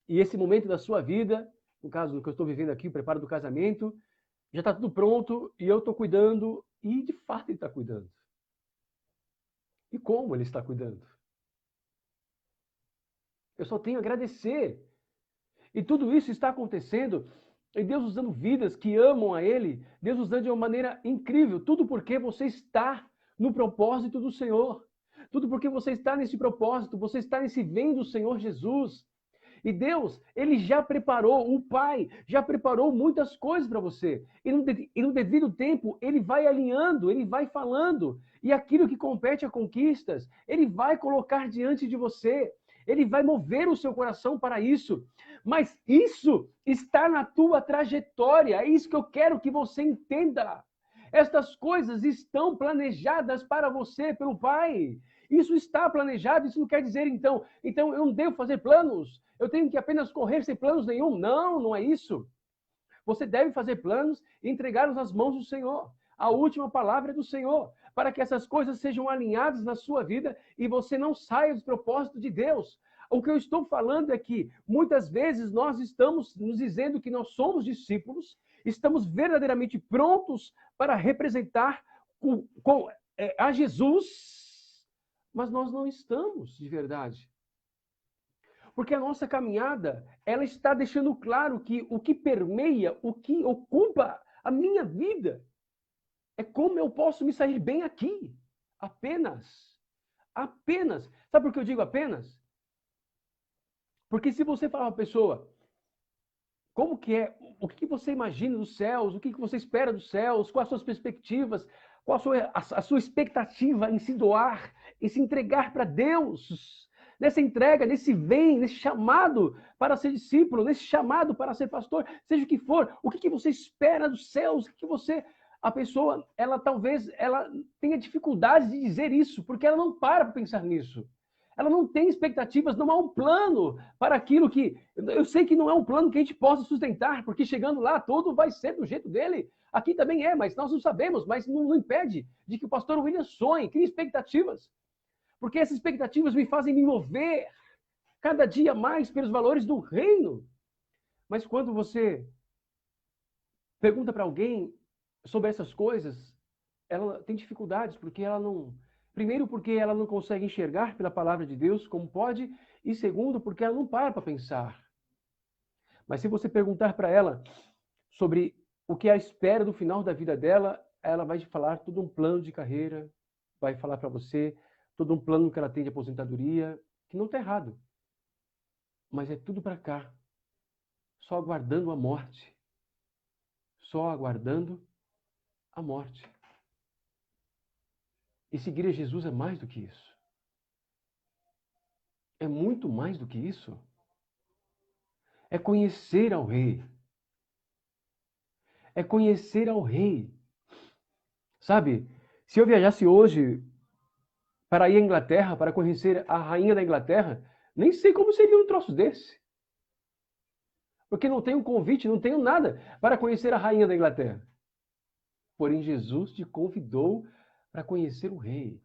Speaker 1: E esse momento da sua vida, no caso do que eu estou vivendo aqui, o preparo do casamento, já está tudo pronto e eu estou cuidando. E de fato ele está cuidando. E como ele está cuidando? Eu só tenho a agradecer. E tudo isso está acontecendo, e Deus usando vidas que amam a Ele, Deus usando de uma maneira incrível. Tudo porque você está no propósito do Senhor. Tudo porque você está nesse propósito, você está nesse vem do Senhor Jesus. E Deus, Ele já preparou, o Pai já preparou muitas coisas para você. E no devido tempo, Ele vai alinhando, Ele vai falando. E aquilo que compete a conquistas, Ele vai colocar diante de você. Ele vai mover o seu coração para isso. Mas isso está na tua trajetória. É isso que eu quero que você entenda. Estas coisas estão planejadas para você pelo Pai. Isso está planejado, isso não quer dizer, então eu não devo fazer planos, eu tenho que apenas correr sem planos nenhum. Não, não é isso. Você deve fazer planos e entregá-los nas mãos do Senhor. A última palavra é do Senhor, para que essas coisas sejam alinhadas na sua vida e você não saia do propósito de Deus. O que eu estou falando é que muitas vezes nós estamos nos dizendo que nós somos discípulos, estamos verdadeiramente prontos para representar a Jesus, mas nós não estamos de verdade. Porque a nossa caminhada, ela está deixando claro que o que permeia, o que ocupa a minha vida, é como eu posso me sair bem aqui. Apenas. Apenas. Sabe por que eu digo apenas? Porque se você falar para a pessoa, como que é, o que você imagina dos céus, o que você espera dos céus, quais as suas perspectivas, qual a sua expectativa em se doar, em se entregar para Deus, nessa entrega, nesse nesse chamado para ser discípulo, nesse chamado para ser pastor, seja o que for, o que você espera dos céus, o que você... A pessoa, ela talvez ela tenha dificuldade de dizer isso, porque ela não para pensar nisso. Ela não tem expectativas, não há um plano para aquilo que... Eu sei que não é um plano que a gente possa sustentar, porque chegando lá, tudo vai ser do jeito dele. Aqui também é, mas nós não sabemos, mas não impede de que o pastor William sonhe, crie expectativas. Porque essas expectativas me fazem me mover cada dia mais pelos valores do reino. Mas quando você pergunta para alguém sobre essas coisas, ela tem dificuldades, porque ela não... Primeiro, porque ela não consegue enxergar pela palavra de Deus como pode, e segundo, porque ela não para pensar. Mas se você perguntar para ela sobre o que é a espera do final da vida dela, ela vai te falar todo um plano de carreira, vai falar para você todo um plano que ela tem de aposentadoria, que não está errado. Mas é tudo para cá, só aguardando a morte. Só aguardando a morte. E seguir a Jesus é mais do que isso. É muito mais do que isso. É conhecer ao Rei. É conhecer ao Rei. Sabe, se eu viajasse hoje para ir à Inglaterra, para conhecer a rainha da Inglaterra, nem sei como seria um troço desse. Porque não tenho convite, não tenho nada para conhecer a rainha da Inglaterra. Porém, Jesus te convidou para conhecer o Rei.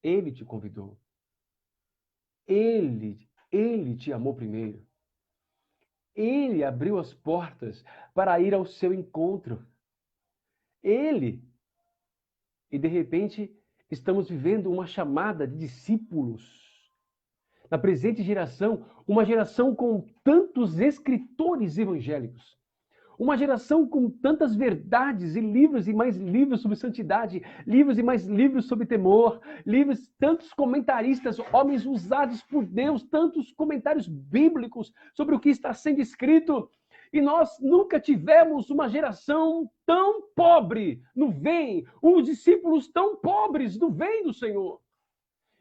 Speaker 1: Ele te convidou. Ele te amou primeiro. Ele abriu as portas para ir ao seu encontro. Ele. E de repente, estamos vivendo uma chamada de discípulos. Na presente geração, uma geração com tantos escritores evangélicos. Uma geração com tantas verdades e mais livros sobre santidade, livros e mais livros sobre temor, livros, tantos comentaristas, homens usados por Deus, tantos comentários bíblicos sobre o que está sendo escrito. E nós nunca tivemos uma geração tão pobre no vem, os discípulos tão pobres no vem do Senhor.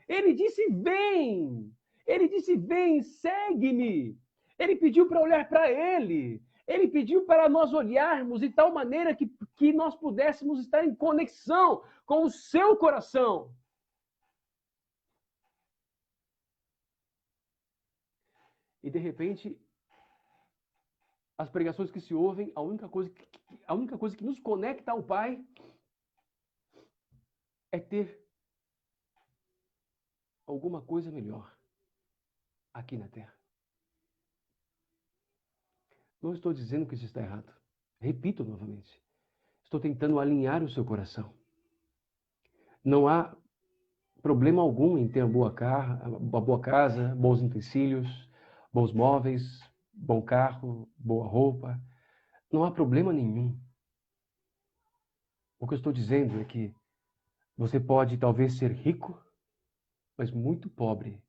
Speaker 1: Ele disse, vem. Ele disse, vem, segue-me. Ele pediu para olhar para ele. Ele pediu para nós olharmos de tal maneira que nós pudéssemos estar em conexão com o seu coração. E, de repente, as pregações que se ouvem, a única coisa que nos conecta ao Pai é ter alguma coisa melhor aqui na Terra. Não estou dizendo que isso está errado. Repito novamente. Estou tentando alinhar o seu coração. Não há problema algum em ter uma boa casa, bons utensílios, bons móveis, bom carro, boa roupa. Não há problema nenhum. O que eu estou dizendo é que você pode talvez ser rico, mas muito pobre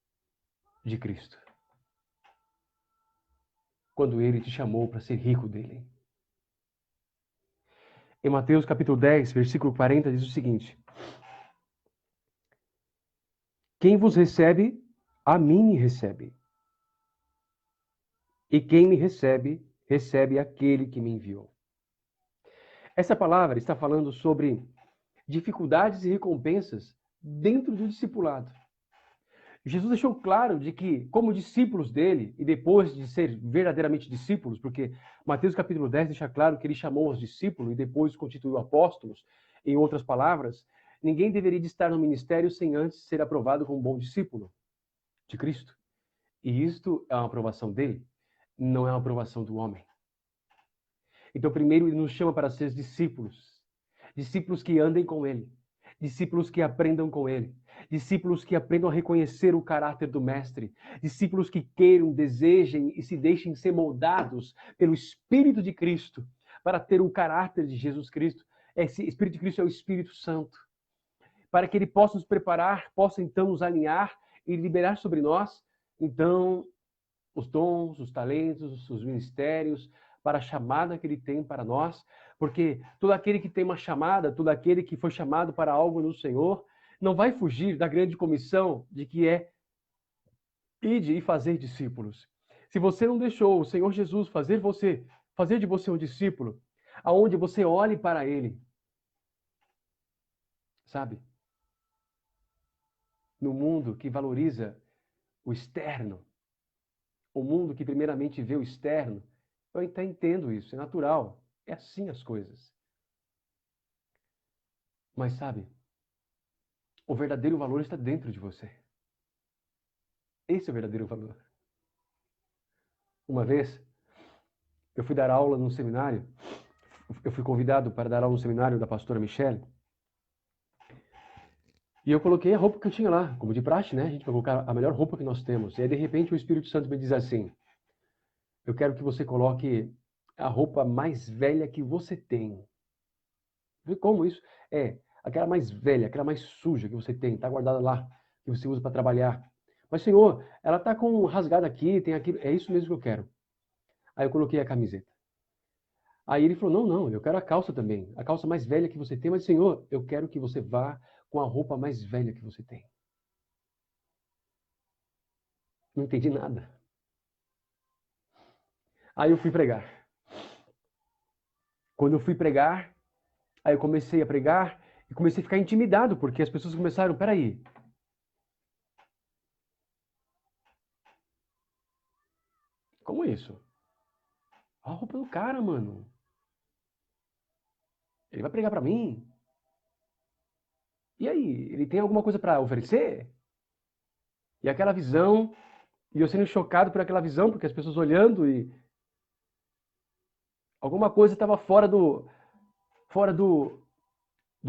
Speaker 1: de Cristo. Quando Ele te chamou para ser rico dele. Em Mateus capítulo 10, versículo 40, diz o seguinte: quem vos recebe, a mim me recebe. E quem me recebe, recebe aquele que me enviou. Essa palavra está falando sobre dificuldades e recompensas dentro do discipulado. Jesus deixou claro de que, como discípulos dele, e depois de ser verdadeiramente discípulos, porque Mateus capítulo 10 deixa claro que ele chamou os discípulos e depois constituiu apóstolos, em outras palavras, ninguém deveria estar no ministério sem antes ser aprovado como bom discípulo de Cristo. E isto é uma aprovação dele, não é uma aprovação do homem. Então, primeiro, ele nos chama para ser discípulos. Discípulos que andem com ele. Discípulos que aprendam com ele. Discípulos que aprendam a reconhecer o caráter do Mestre. Discípulos que queiram, desejem e se deixem ser moldados pelo Espírito de Cristo para ter o caráter de Jesus Cristo. Esse Espírito de Cristo é o Espírito Santo. Para que ele possa nos preparar, possa então nos alinhar e liberar sobre nós, então, os dons, os talentos, os ministérios, para a chamada que ele tem para nós, porque todo aquele que tem uma chamada, todo aquele que foi chamado para algo no Senhor, não vai fugir da grande comissão de que é ide e fazer discípulos. Se você não deixou o Senhor Jesus fazer de você um discípulo, aonde você olhe para ele, sabe? No mundo que valoriza o externo, o mundo que primeiramente vê o externo, eu até entendo isso, é natural, é assim as coisas. Mas sabe, o verdadeiro valor está dentro de você. Esse é o verdadeiro valor. Uma vez, eu fui dar aula num seminário, eu fui convidado para dar aula no seminário da pastora Michele, e eu coloquei a roupa que eu tinha lá, como de praxe, né? A gente vai colocar a melhor roupa que nós temos. E aí, de repente, o Espírito Santo me diz assim, eu quero que você coloque a roupa mais velha que você tem. Como isso? É, aquela mais velha, aquela mais suja que você tem, está guardada lá, que você usa para trabalhar. Mas, Senhor, ela está com rasgada aqui, tem aquilo, é isso mesmo que eu quero. Aí eu coloquei a camiseta. Aí ele falou, não, eu quero a calça também, a calça mais velha que você tem, mas, Senhor, eu quero que você vá com a roupa mais velha que você tem. Não entendi nada. Aí eu fui pregar. Quando eu fui pregar, aí eu comecei a pregar e comecei a ficar intimidado, porque as pessoas começaram, peraí. Como isso? Olha a roupa do cara, mano. Ele vai pregar pra mim? E aí, ele tem alguma coisa para oferecer? E aquela visão, e eu sendo chocado por aquela visão, porque as pessoas olhando e alguma coisa estava fora do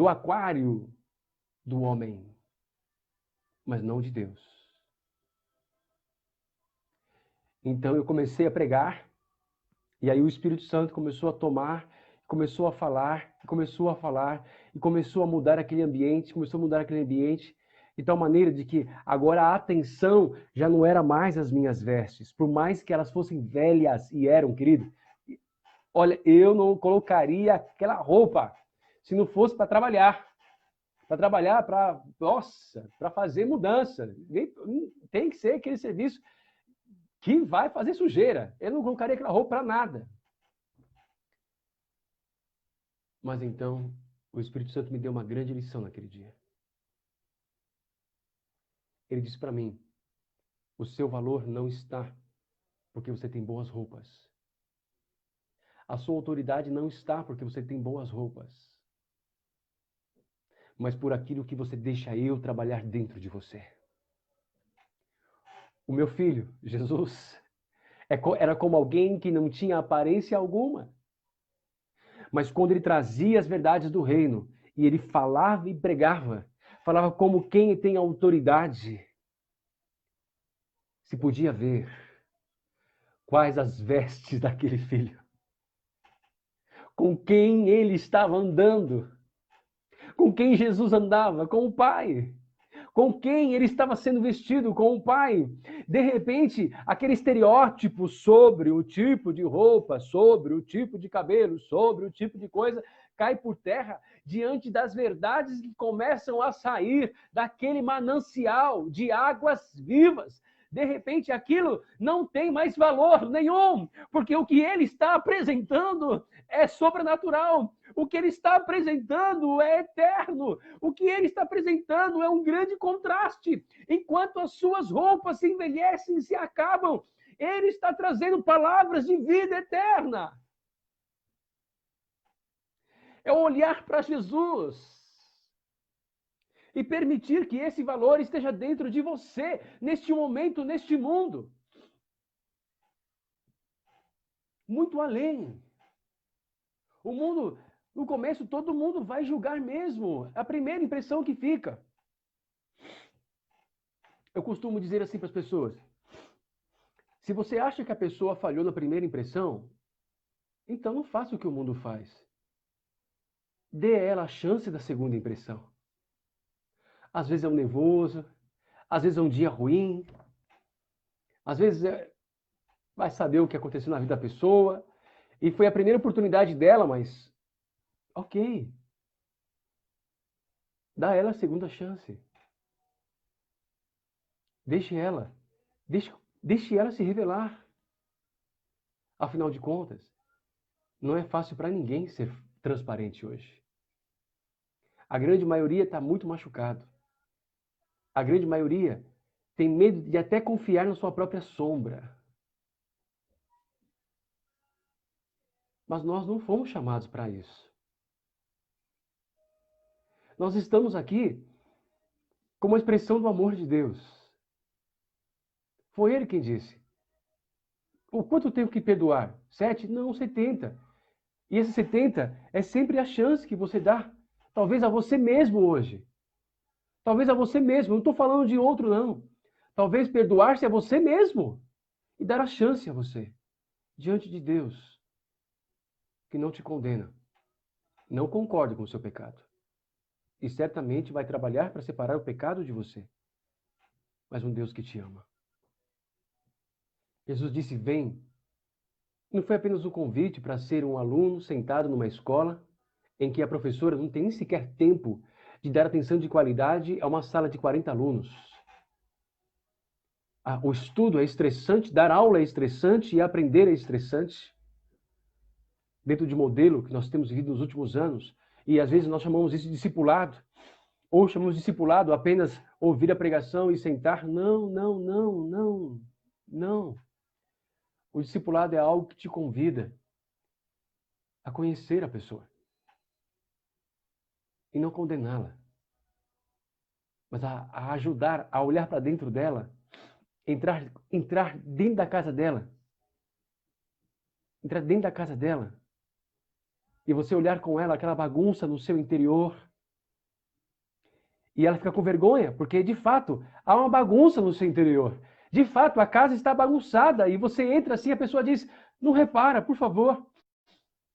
Speaker 1: aquário do homem, mas não de Deus. Então eu comecei a pregar, e aí o Espírito Santo começou a tomar, começou a falar, começou a falar, e começou a mudar aquele ambiente, de tal maneira de que agora a atenção já não era mais as minhas vestes, por mais que elas fossem velhas e eram, querido. Olha, eu não colocaria aquela roupa se não fosse para trabalhar. Para fazer mudança. Tem que ser aquele serviço que vai fazer sujeira. Eu não colocaria aquela roupa para nada. Mas então, o Espírito Santo me deu uma grande lição naquele dia. Ele disse para mim, o seu valor não está porque você tem boas roupas. A sua autoridade não está porque você tem boas roupas, mas por aquilo que você deixa eu trabalhar dentro de você. O meu filho, Jesus, era como alguém que não tinha aparência alguma. Mas quando ele trazia as verdades do reino, e ele falava e pregava, falava como quem tem autoridade, se podia ver quais as vestes daquele filho. Com quem ele estava andando, com quem Jesus andava, com o Pai, com quem ele estava sendo vestido, com o Pai. De repente, aquele estereótipo sobre o tipo de roupa, sobre o tipo de cabelo, sobre o tipo de coisa, cai por terra diante das verdades que começam a sair daquele manancial de águas vivas. De repente, aquilo não tem mais valor nenhum, porque o que ele está apresentando é sobrenatural. O que ele está apresentando é eterno. O que ele está apresentando é um grande contraste. Enquanto as suas roupas se envelhecem e se acabam, ele está trazendo palavras de vida eterna. É olhar para Jesus e permitir que esse valor esteja dentro de você, neste momento, neste mundo. muito além. O mundo, no começo, todo mundo vai julgar mesmo. A primeira impressão que fica. Eu costumo dizer assim para as pessoas: se você acha que a pessoa falhou na primeira impressão, então não faça o que o mundo faz. Dê a ela a chance da segunda impressão. Às vezes é um nervoso, às vezes é um dia ruim, às vezes vai saber o que aconteceu na vida da pessoa, e foi a primeira oportunidade dela, mas ok. Dá a ela a segunda chance. Deixe ela. Deixe ela se revelar. Afinal de contas, não é fácil para ninguém ser transparente hoje. A grande maioria está muito machucado. A grande maioria tem medo de até confiar na sua própria sombra. Mas nós não fomos chamados para isso. Nós estamos aqui como uma expressão do amor de Deus. Foi Ele quem disse. O quanto eu tenho que perdoar? 7? Não, 70. E esse 70 é sempre a chance que você dá. Talvez a você mesmo hoje. Talvez a você mesmo. Não estou falando de outro, não. Talvez perdoar-se a você mesmo. E dar a chance a você. Diante de Deus. Que não te condena. Não concorda com o seu pecado. E certamente vai trabalhar para separar o pecado de você. Mas um Deus que te ama. Jesus disse: vem. Não foi apenas um convite para ser um aluno sentado numa escola em que a professora não tem nem sequer tempo de dar atenção de qualidade a uma sala de 40 alunos. O estudo é estressante, dar aula é estressante e aprender é estressante. Dentro de modelo que nós temos vivido nos últimos anos, e às vezes nós chamamos isso de discipulado, ou chamamos de discipulado apenas ouvir a pregação e sentar. Não, não, não, não, não. O discipulado é algo que te convida a conhecer a pessoa e não condená-la, mas a ajudar a olhar para dentro dela, entrar dentro da casa dela, entrar dentro da casa dela e você olhar com ela aquela bagunça no seu interior e ela fica com vergonha, porque de fato há uma bagunça no seu interior. De fato, a casa está bagunçada e você entra assim, a pessoa diz: não repara, por favor.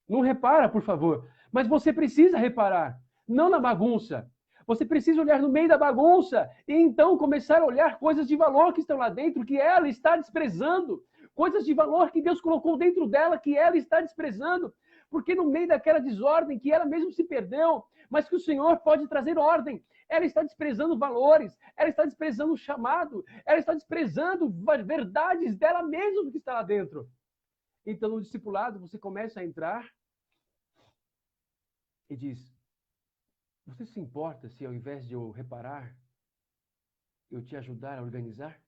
Speaker 1: Não repara, por favor. Mas você precisa reparar, não na bagunça. Você precisa olhar no meio da bagunça e então começar a olhar coisas de valor que estão lá dentro, que ela está desprezando. Coisas de valor que Deus colocou dentro dela, que ela está desprezando. Porque no meio daquela desordem que ela mesmo se perdeu, mas que o Senhor pode trazer ordem. Ela está desprezando valores, ela está desprezando o chamado, ela está desprezando verdades dela mesma que está lá dentro. Então, no discipulado, você começa a entrar e diz: você se importa se ao invés de eu reparar, eu te ajudar a organizar?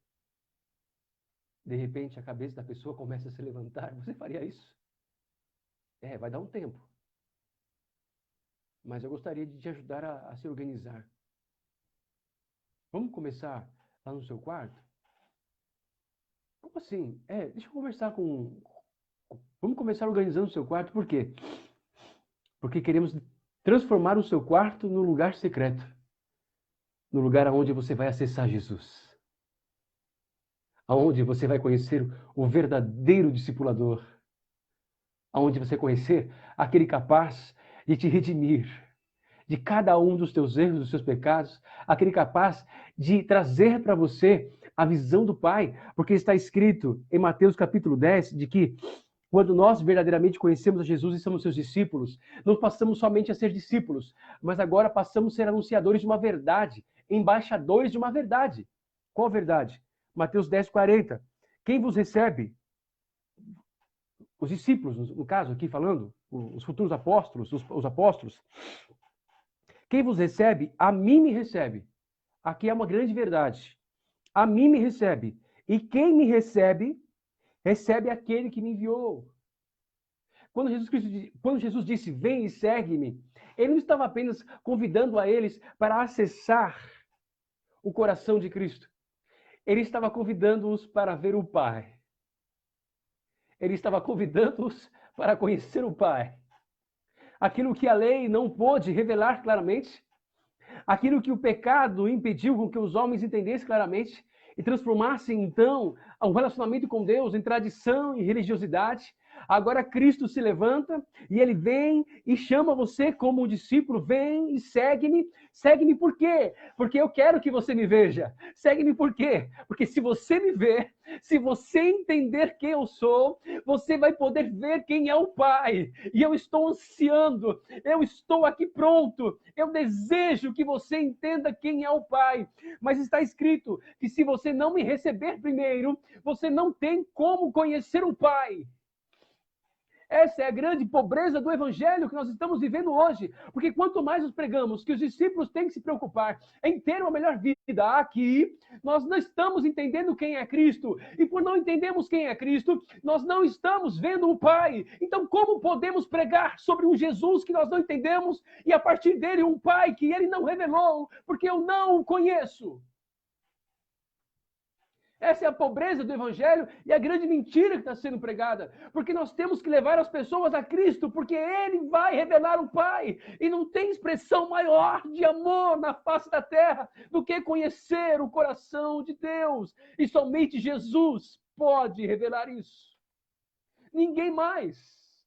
Speaker 1: De repente, a cabeça da pessoa começa a se levantar. Você faria isso? Vai dar um tempo. Mas eu gostaria de te ajudar a se organizar. Vamos começar lá no seu quarto? Como assim? Deixa eu conversar com... Vamos começar organizando o seu quarto. Por quê? Porque queremos transformar o seu quarto no lugar secreto. No lugar onde você vai acessar Jesus. Aonde você vai conhecer o verdadeiro discipulador. Aonde você conhecer aquele capaz de te redimir de cada um dos teus erros, dos seus pecados, aquele capaz de trazer para você a visão do Pai, porque está escrito em Mateus capítulo 10, de que quando nós verdadeiramente conhecemos a Jesus e somos seus discípulos, não passamos somente a ser discípulos, mas agora passamos a ser anunciadores de uma verdade, embaixadores de uma verdade. Qual verdade? Mateus 10, 40. Quem vos recebe? Os discípulos, no caso aqui falando, os futuros apóstolos, os apóstolos. Quem vos recebe, a mim me recebe. Aqui é uma grande verdade. A mim me recebe. E quem me recebe, recebe aquele que me enviou. Quando Jesus disse, vem e segue-me, ele não estava apenas convidando a eles para acessar o coração de Cristo. Ele estava convidando-os para ver o Pai. Ele estava convidando-os para conhecer o Pai. Aquilo que a lei não pôde revelar claramente, aquilo que o pecado impediu com que os homens entendessem claramente e transformassem, então, um relacionamento com Deus em tradição e religiosidade. Agora Cristo se levanta e ele vem e chama você como um discípulo, vem e segue-me. Segue-me por quê? Porque eu quero que você me veja. Segue-me por quê? Porque se você me ver, se você entender quem eu sou, você vai poder ver quem é o Pai. E eu estou ansiando, eu estou aqui pronto, eu desejo que você entenda quem é o Pai. Mas está escrito que se você não me receber primeiro, você não tem como conhecer o Pai. Essa é a grande pobreza do evangelho que nós estamos vivendo hoje. Porque quanto mais nós pregamos que os discípulos têm que se preocupar em ter uma melhor vida aqui, nós não estamos entendendo quem é Cristo. E por não entendermos quem é Cristo, nós não estamos vendo o Pai. Então, como podemos pregar sobre um Jesus que nós não entendemos e a partir dele um Pai que ele não revelou, porque eu não o conheço? Essa é a pobreza do evangelho e a grande mentira que está sendo pregada. Porque nós temos que levar as pessoas a Cristo, porque ele vai revelar o Pai. E não tem expressão maior de amor na face da terra do que conhecer o coração de Deus. E somente Jesus pode revelar isso. Ninguém mais.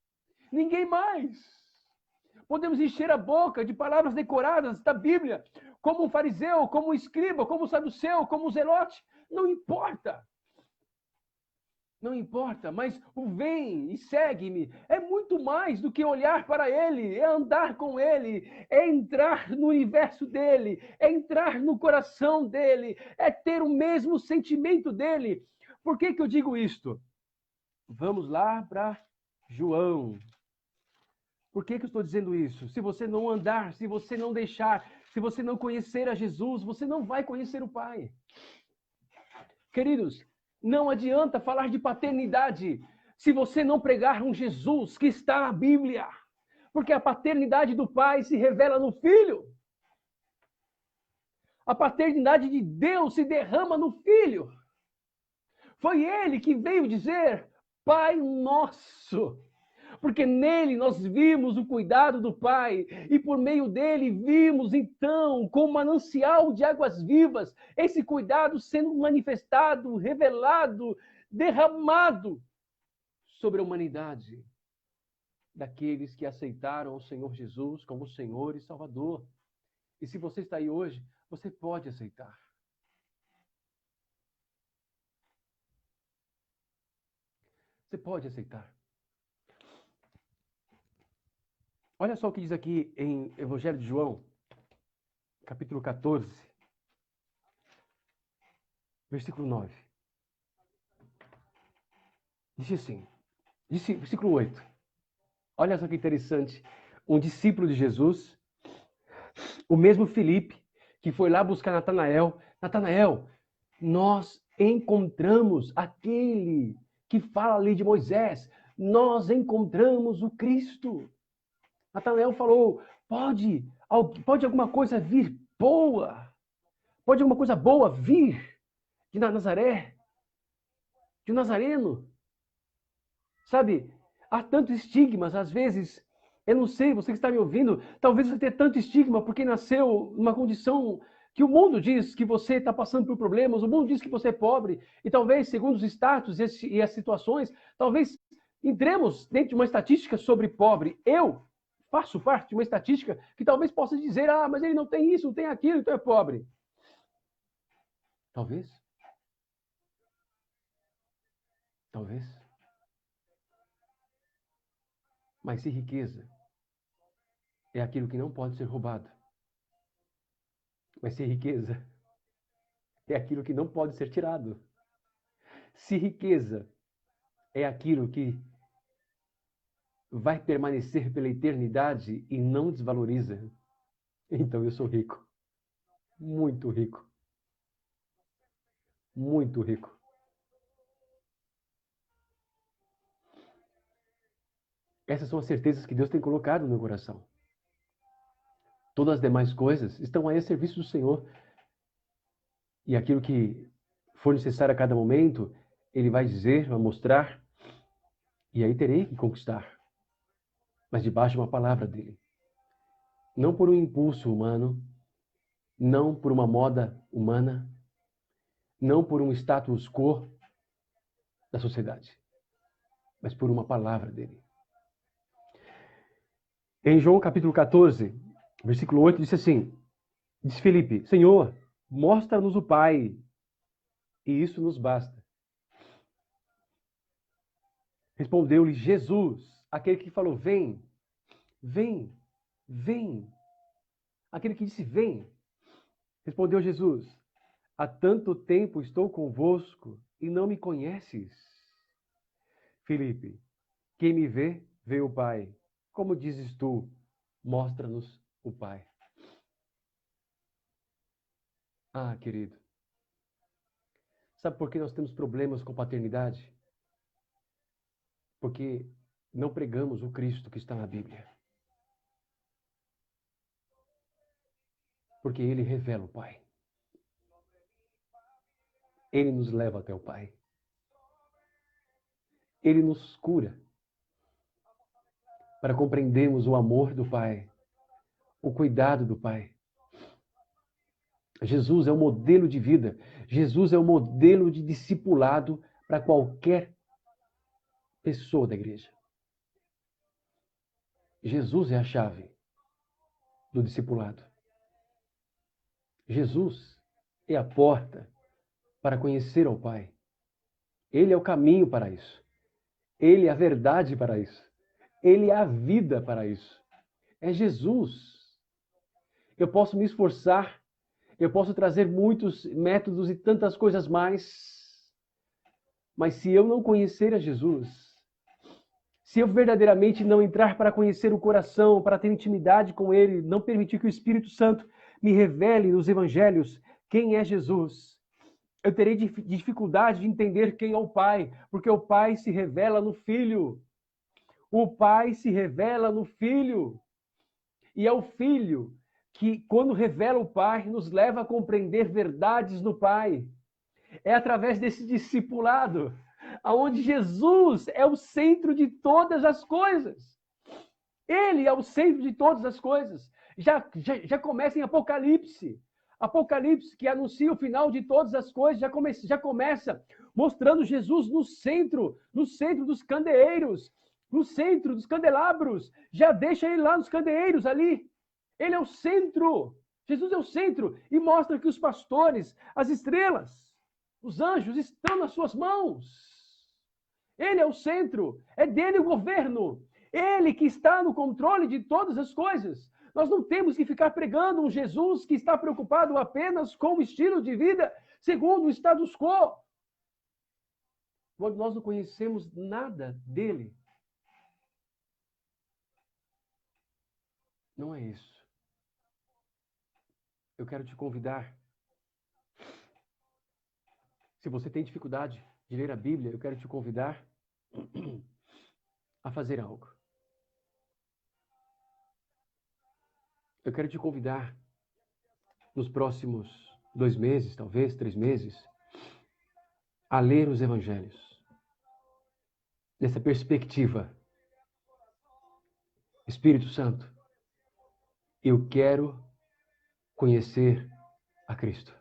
Speaker 1: Ninguém mais. Podemos encher a boca de palavras decoradas da Bíblia, como um fariseu, como um escriba, como um saduceu, como um zelote. Não importa. Não importa, mas o vem e segue-me é muito mais do que olhar para ele, é andar com ele, é entrar no universo dele, é entrar no coração dele, é ter o mesmo sentimento dele. Por que que eu digo isto? Vamos lá para João. Por que que eu estou dizendo isso? Se você não andar, se você não deixar, se você não conhecer a Jesus, você não vai conhecer o Pai. Queridos, não adianta falar de paternidade se você não pregar um Jesus que está na Bíblia. Porque a paternidade do Pai se revela no Filho. A paternidade de Deus se derrama no Filho. Foi ele que veio dizer, Pai Nosso. Porque nele nós vimos o cuidado do Pai, e por meio dele vimos, então, como manancial de águas vivas, esse cuidado sendo manifestado, revelado, derramado sobre a humanidade daqueles que aceitaram o Senhor Jesus como Senhor e Salvador. E se você está aí hoje, você pode aceitar. Você pode aceitar. Olha só o que diz aqui em Evangelho de João, capítulo 14, versículo 9. Diz assim, versículo 8. Olha só que interessante. Um discípulo de Jesus, o mesmo Filipe, que foi lá buscar Natanael. Natanael, nós encontramos aquele que fala ali de Moisés. Nós encontramos o Cristo. Natanael falou, pode alguma coisa vir boa? Pode alguma coisa boa vir de Nazaré? De um nazareno? Sabe, há tantos estigmas, às vezes, eu não sei, você que está me ouvindo, talvez você tenha tanto estigma porque nasceu numa condição que o mundo diz que você está passando por problemas, o mundo diz que você é pobre, e talvez, segundo os status e as situações, talvez entremos dentro de uma estatística sobre pobre. Eu faço parte de uma estatística que talvez possa dizer, mas ele não tem isso, não tem aquilo, então é pobre. Talvez. Talvez. Mas se riqueza é aquilo que não pode ser roubado, mas se riqueza é aquilo que não pode ser tirado, se riqueza é aquilo que vai permanecer pela eternidade e não desvaloriza, então eu sou rico. Muito rico. Muito rico. Essas são as certezas que Deus tem colocado no meu coração. Todas as demais coisas estão aí a serviço do Senhor. E aquilo que for necessário a cada momento, Ele vai dizer, vai mostrar. E aí terei que conquistar, mas debaixo de uma palavra dele. Não por um impulso humano, não por uma moda humana, não por um status quo da sociedade, mas por uma palavra dele. Em João capítulo 14, versículo 8, diz assim, diz Filipe, Senhor, mostra-nos o Pai, e isso nos basta. Respondeu-lhe Jesus, aquele que falou, vem, vem, vem. Aquele que disse, vem. Respondeu Jesus, há tanto tempo estou convosco e não me conheces. Filipe, quem me vê, vê o Pai. Como dizes tu, mostra-nos o Pai. Ah, querido, sabe por que nós temos problemas com paternidade? Porque não pregamos o Cristo que está na Bíblia. Porque ele revela o Pai. Ele nos leva até o Pai. Ele nos cura para compreendermos o amor do Pai, o cuidado do Pai. Jesus é o modelo de vida. Jesus é o modelo de discipulado para qualquer pessoa da igreja. Jesus é a chave do discipulado. Jesus é a porta para conhecer ao Pai. Ele é o caminho para isso. Ele é a verdade para isso. Ele é a vida para isso. É Jesus. Eu posso me esforçar, eu posso trazer muitos métodos e tantas coisas mais, mas se eu não conhecer a Jesus, se eu verdadeiramente não entrar para conhecer o coração, para ter intimidade com Ele, não permitir que o Espírito Santo me revele nos evangelhos quem é Jesus, eu terei dificuldade de entender quem é o Pai, porque o Pai se revela no Filho. O Pai se revela no Filho. E é o Filho que, quando revela o Pai, nos leva a compreender verdades no Pai. É através desse discipulado, onde Jesus é o centro de todas as coisas. Ele é o centro de todas as coisas. Já começa em Apocalipse. Apocalipse, que anuncia o final de todas as coisas, já começa mostrando Jesus no centro dos candeeiros, no centro dos candelabros. Já deixa ele lá nos candeeiros ali. Ele é o centro. Jesus é o centro. E mostra que os pastores, as estrelas, os anjos estão nas suas mãos. Ele é o centro. É dele o governo. Ele que está no controle de todas as coisas. Nós não temos que ficar pregando um Jesus que está preocupado apenas com o estilo de vida segundo o status quo. Quando nós não conhecemos nada dele. Não é isso. Eu quero te convidar. Se você tem dificuldade de ler a Bíblia, eu quero te convidar a fazer algo. Eu quero te convidar nos próximos 2 meses, talvez 3 meses, a ler os evangelhos. Nessa perspectiva. Espírito Santo, eu quero conhecer a Cristo.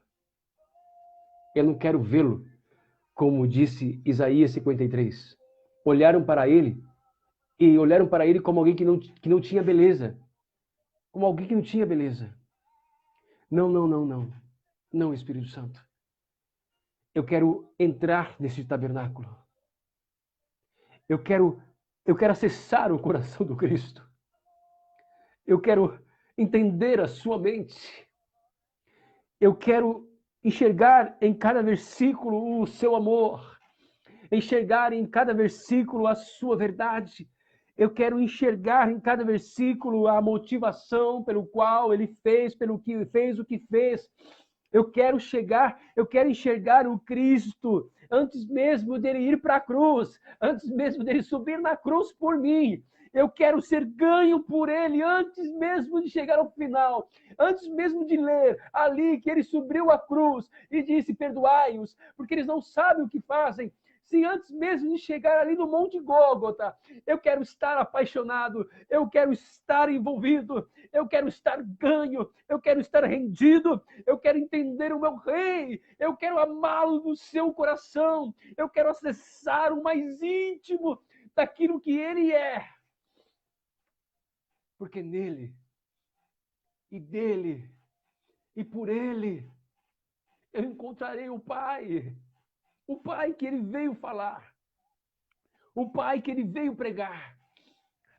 Speaker 1: Eu não quero vê-lo, como disse Isaías 53. Olharam para ele como alguém que não tinha beleza. Como alguém que não tinha beleza. Não. Não, Espírito Santo. Eu quero entrar nesse tabernáculo. Eu quero acessar o coração do Cristo. Eu quero entender a sua mente. Eu quero enxergar em cada versículo o seu amor. Enxergar em cada versículo a sua verdade. Eu quero enxergar em cada versículo a motivação pelo qual ele fez, pelo que fez o que fez. Eu quero enxergar o Cristo antes mesmo dele ir para a cruz, antes mesmo dele subir na cruz por mim. Eu quero ser ganho por ele antes mesmo de chegar ao final, antes mesmo de ler ali que ele subiu a cruz e disse: perdoai-os, porque eles não sabem o que fazem. Sim, antes mesmo de chegar ali no Monte Gólgota, eu quero estar apaixonado, eu quero estar envolvido, eu quero estar ganho, eu quero estar rendido, eu quero entender o meu rei, eu quero amá-lo no seu coração, eu quero acessar o mais íntimo daquilo que ele é. Porque nele, e dele, e por ele, eu encontrarei o Pai que ele veio falar, o Pai que ele veio pregar.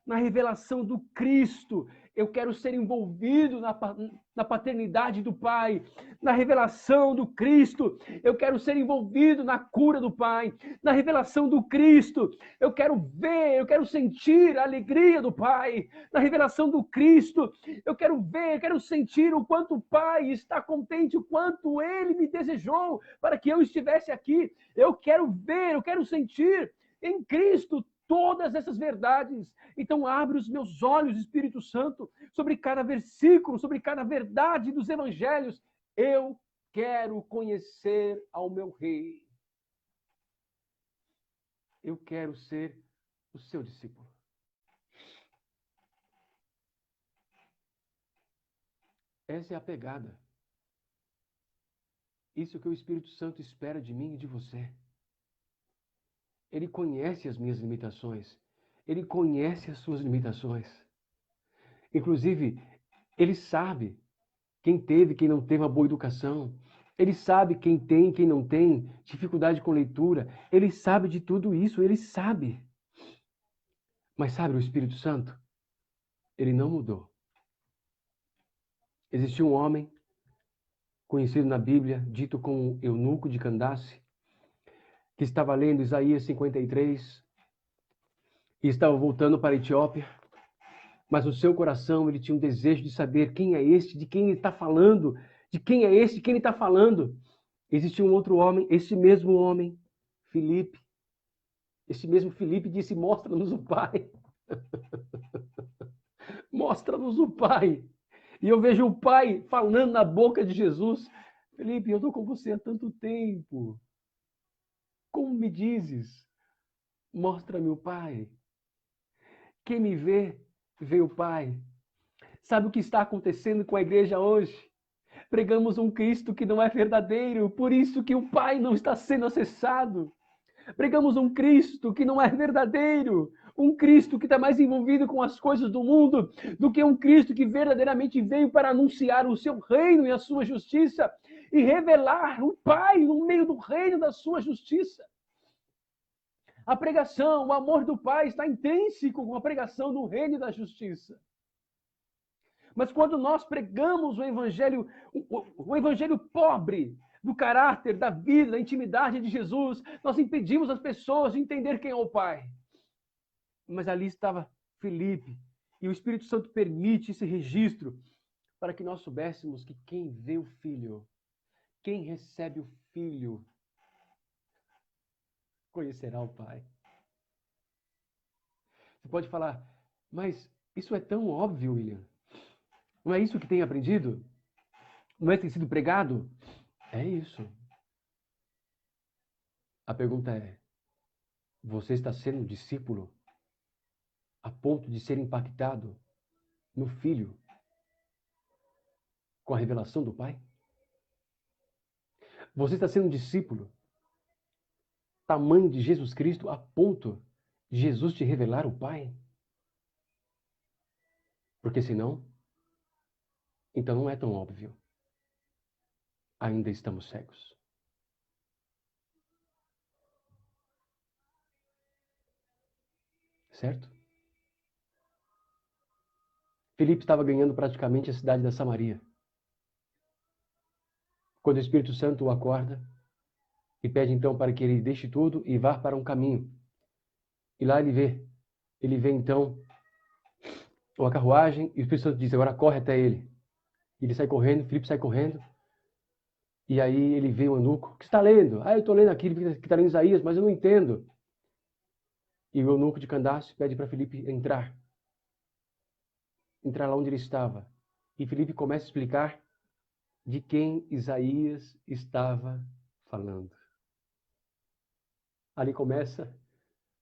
Speaker 1: Na revelação do Cristo, eu quero ser envolvido na paternidade do Pai. Na revelação do Cristo, eu quero ser envolvido na cura do Pai. Na revelação do Cristo, eu quero ver, eu quero sentir a alegria do Pai. Na revelação do Cristo, eu quero ver, eu quero sentir o quanto o Pai está contente, o quanto Ele me desejou para que eu estivesse aqui. Eu quero ver, eu quero sentir em Cristo todas essas verdades. Então abre os meus olhos, Espírito Santo, sobre cada versículo, sobre cada verdade dos evangelhos. Eu quero conhecer ao meu Rei. Eu quero ser o seu discípulo. Essa é a pegada. Isso que o Espírito Santo espera de mim e de você. Ele conhece as minhas limitações. Ele conhece as suas limitações. Inclusive, ele sabe quem teve, quem não teve uma boa educação. Ele sabe quem tem, quem não tem dificuldade com leitura. Ele sabe de tudo isso, ele sabe. Mas sabe o Espírito Santo? Ele não mudou. Existiu um homem conhecido na Bíblia, dito como Eunuco de Candace, que estava lendo Isaías 53 e estava voltando para a Etiópia, mas no seu coração ele tinha um desejo de saber quem é este, de quem ele está falando, de quem é este, de quem ele está falando. Existiu um outro homem, esse mesmo homem, Filipe. Esse mesmo Filipe disse, mostra-nos o Pai. Mostra-nos o Pai. E eu vejo o Pai falando na boca de Jesus. Filipe, eu estou com você há tanto tempo. Como me dizes? Mostra-me o Pai. Quem me vê, vê o Pai. Sabe o que está acontecendo com a igreja hoje? Pregamos um Cristo que não é verdadeiro, por isso que o Pai não está sendo acessado. Pregamos um Cristo que não é verdadeiro, um Cristo que está mais envolvido com as coisas do mundo do que um Cristo que verdadeiramente veio para anunciar o seu reino e a sua justiça e revelar o Pai no meio do reino da sua justiça. A pregação, o amor do Pai está intrínseco com a pregação do reino e da justiça. Mas quando nós pregamos o evangelho pobre do caráter, da vida, da intimidade de Jesus, nós impedimos as pessoas de entender quem é o Pai. Mas ali estava Filipe, e o Espírito Santo permite esse registro para que nós soubéssemos que quem vê o Filho, quem recebe o Filho, conhecerá o Pai. Você pode falar, mas isso é tão óbvio, William. Não é isso que tem aprendido? Não é que tem sido pregado? É isso. A pergunta é, você está sendo um discípulo a ponto de ser impactado no Filho com a revelação do Pai? Você está sendo um discípulo tamanho de Jesus Cristo a ponto de Jesus te revelar o Pai? Porque senão, então não é tão óbvio. Ainda estamos cegos. Certo? Filipe estava ganhando praticamente a cidade da Samaria. Quando o Espírito Santo o acorda e pede então para que ele deixe tudo e vá para um caminho. E lá ele vê então uma carruagem e o Espírito Santo diz, agora corre até ele. E ele sai correndo, Filipe sai correndo. E aí ele vê o eunuco, o que está lendo? Eu estou lendo aquilo que está lendo Isaías, mas eu não entendo. E o eunuco de Candace pede para Filipe entrar lá onde ele estava. E Filipe começa a explicar de quem Isaías estava falando. Ali começa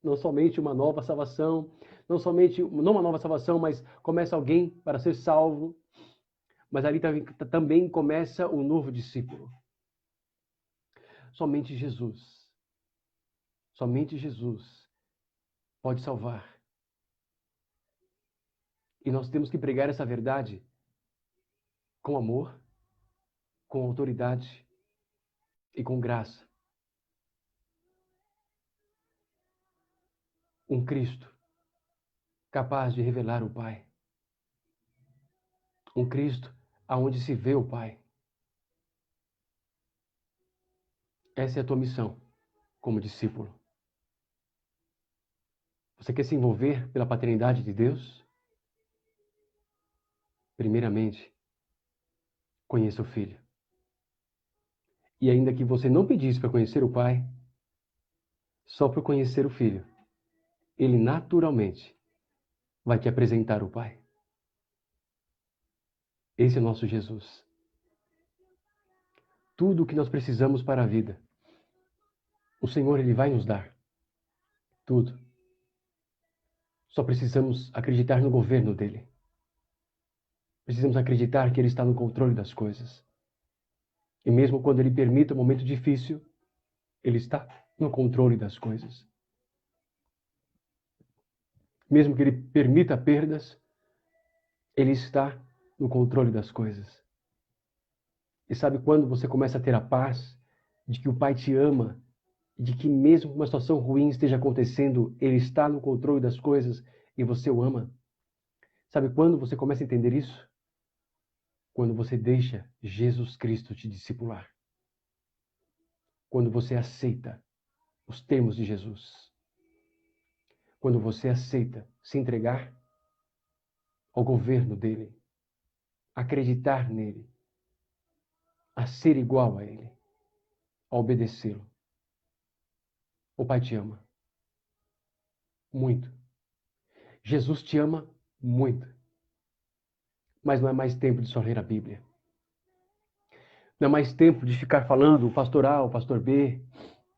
Speaker 1: não somente uma nova salvação, não uma nova salvação, mas começa alguém para ser salvo, mas ali também começa o novo discípulo. Somente Jesus pode salvar. E nós temos que pregar essa verdade com amor, com autoridade e com graça. Um Cristo capaz de revelar o Pai. Um Cristo aonde se vê o Pai. Essa é a tua missão como discípulo. Você quer se envolver pela paternidade de Deus? Primeiramente, conheça o Filho. E ainda que você não pedisse para conhecer o Pai, só por conhecer o Filho, Ele naturalmente vai te apresentar o Pai. Esse é o nosso Jesus. Tudo o que nós precisamos para a vida, o Senhor Ele vai nos dar. Tudo. Só precisamos acreditar no governo dele. Precisamos acreditar que Ele está no controle das coisas. E mesmo quando Ele permita um momento difícil, Ele está no controle das coisas. Mesmo que Ele permita perdas, Ele está no controle das coisas. E sabe quando você começa a ter a paz de que o Pai te ama, de que mesmo uma situação ruim esteja acontecendo, Ele está no controle das coisas e você o ama? Sabe quando você começa a entender isso? Quando você deixa Jesus Cristo te discipular. Quando você aceita os termos de Jesus. Quando você aceita se entregar ao governo dele, acreditar nele, a ser igual a ele, a obedecê-lo. O Pai te ama muito. Jesus te ama muito. Mas não é mais tempo de só ler a Bíblia. Não é mais tempo de ficar falando o pastor A, o pastor B,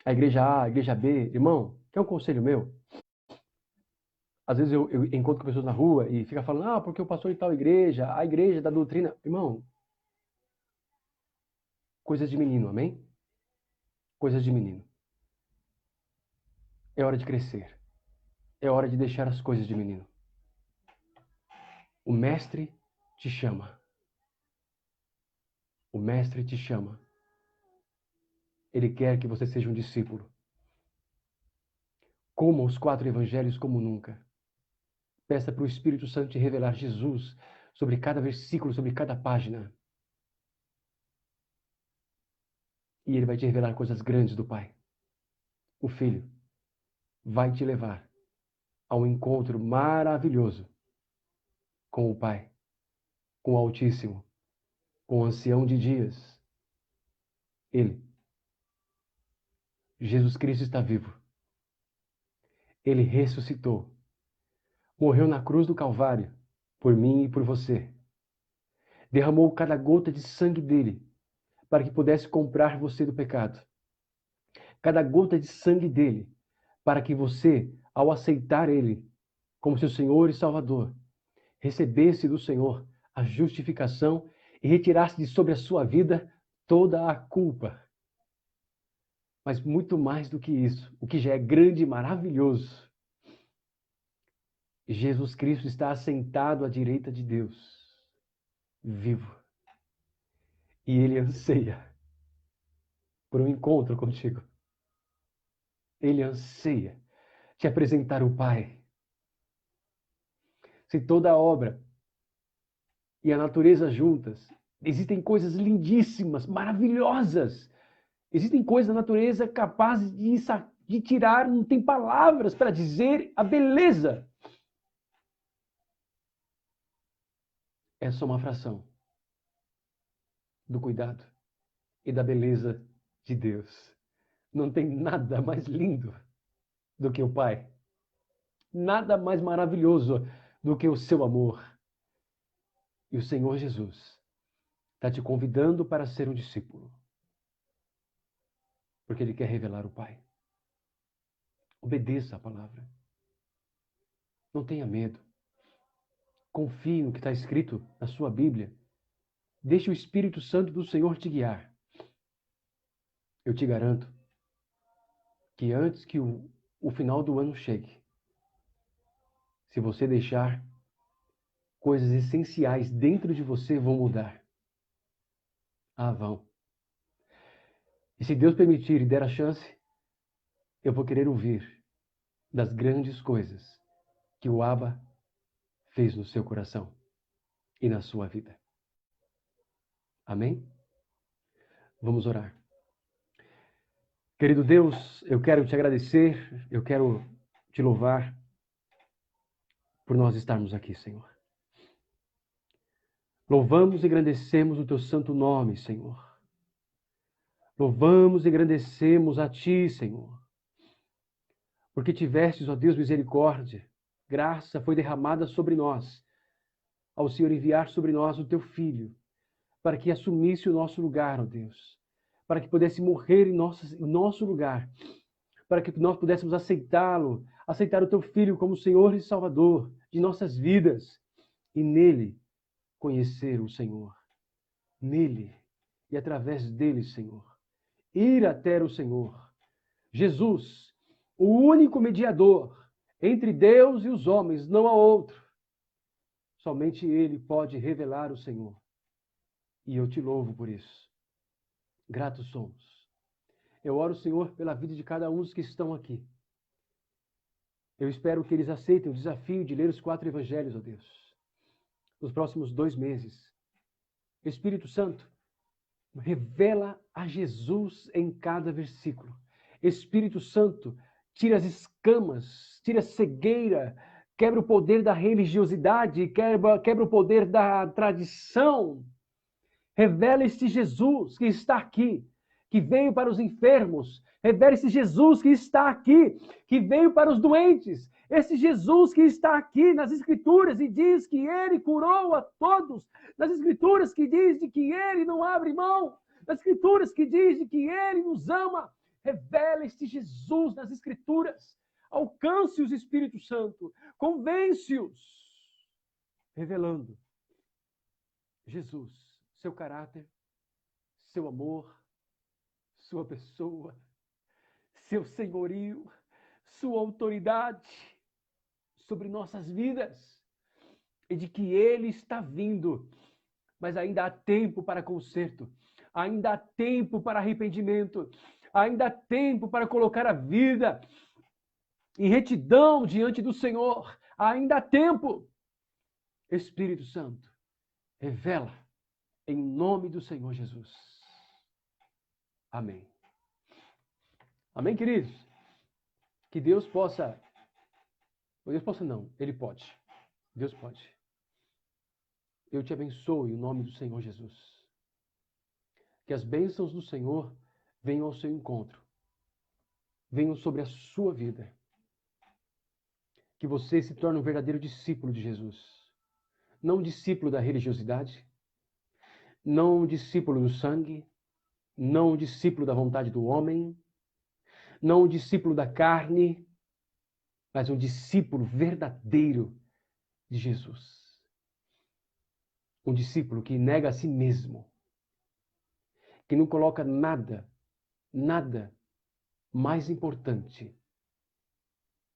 Speaker 1: a igreja A, a igreja B. Irmão, quer um conselho meu? Às vezes eu encontro com pessoas na rua e fica falando, porque o pastor de tal igreja, a igreja da doutrina. Irmão, coisas de menino, amém? Coisas de menino. É hora de crescer. É hora de deixar as coisas de menino. O mestre te chama. O mestre te chama. Ele quer que você seja um discípulo. Coma os 4 evangelhos como nunca. Peça para o Espírito Santo te revelar Jesus sobre cada versículo, sobre cada página. E ele vai te revelar coisas grandes do Pai. O Filho vai te levar a um encontro maravilhoso com o Pai, com o Altíssimo, com o Ancião de Dias. Ele, Jesus Cristo, está vivo. Ele ressuscitou. Morreu na cruz do Calvário, por mim e por você. Derramou cada gota de sangue dele, para que pudesse comprar você do pecado. Cada gota de sangue dele, para que você, ao aceitar ele como seu Senhor e Salvador, recebesse do Senhor a justificação e retirasse de sobre a sua vida toda a culpa. Mas muito mais do que isso, o que já é grande e maravilhoso, Jesus Cristo está assentado à direita de Deus, vivo. E ele anseia por um encontro contigo. Ele anseia te apresentar o Pai. Se toda a obra e a natureza juntas, existem coisas lindíssimas, maravilhosas. Existem coisas na natureza capazes de tirar, não tem palavras para dizer a beleza. É só uma fração do cuidado e da beleza de Deus. Não tem nada mais lindo do que o Pai. Nada mais maravilhoso do que o seu amor. E o Senhor Jesus está te convidando para ser um discípulo. Porque Ele quer revelar o Pai. Obedeça a palavra. Não tenha medo. Confie no que está escrito na sua Bíblia. Deixe o Espírito Santo do Senhor te guiar. Eu te garanto que antes que o final do ano chegue, se você deixar, coisas essenciais dentro de você vão mudar. Ah, vão. E se Deus permitir e der a chance, eu vou querer ouvir das grandes coisas que o Abba fez no seu coração e na sua vida. Amém? Vamos orar. Querido Deus, eu quero te agradecer, eu quero te louvar por nós estarmos aqui, Senhor. Louvamos e engrandecemos o teu santo nome, Senhor. Louvamos e engrandecemos a ti, Senhor. Porque tivestes, ó Deus, misericórdia, graça foi derramada sobre nós, ao Senhor enviar sobre nós o teu Filho, para que assumisse o nosso lugar, ó Deus, para que pudesse morrer em nosso lugar, para que nós pudéssemos aceitá-lo, aceitar o teu Filho como Senhor e Salvador de nossas vidas, e nele conhecer o Senhor, nele e através dele, Senhor, ir até o Senhor. Jesus, o único mediador entre Deus e os homens, não há outro. Somente ele pode revelar o Senhor. E eu te louvo por isso. Gratos somos. Eu oro, Senhor, pela vida de cada um dos que estão aqui. Eu espero que eles aceitem o desafio de ler os 4 evangelhos, ó Deus, nos próximos 2 meses. Espírito Santo, revela a Jesus em cada versículo. Espírito Santo, tira as escamas, tira a cegueira, quebra o poder da religiosidade, quebra o poder da tradição. Revela este Jesus que está aqui, que veio para os enfermos. Revela esse Jesus que está aqui, que veio para os doentes. Esse Jesus que está aqui nas Escrituras e diz que ele curou a todos. Nas Escrituras que diz de que ele não abre mão. Nas Escrituras que diz de que ele nos ama. Revela este Jesus nas Escrituras. Alcance os Espírito Santo. Convence-os. Revelando Jesus, seu caráter, seu amor, sua pessoa, seu senhorio, sua autoridade sobre nossas vidas e de que ele está vindo, mas ainda há tempo para conserto, ainda há tempo para arrependimento, ainda há tempo para colocar a vida em retidão diante do Senhor, ainda há tempo. Espírito Santo, revela em nome do Senhor Jesus. Amém. Amém, queridos? Que Deus possa... Deus possa não, Ele pode. Deus pode. Eu te abençoo em nome do Senhor Jesus. Que as bênçãos do Senhor venham ao seu encontro. Venham sobre a sua vida. Que você se torne um verdadeiro discípulo de Jesus. Não um discípulo da religiosidade. Não um discípulo do sangue. Não um discípulo da vontade do homem. Não um discípulo da carne. Mas um discípulo verdadeiro de Jesus. Um discípulo que nega a si mesmo. Que não coloca nada mais importante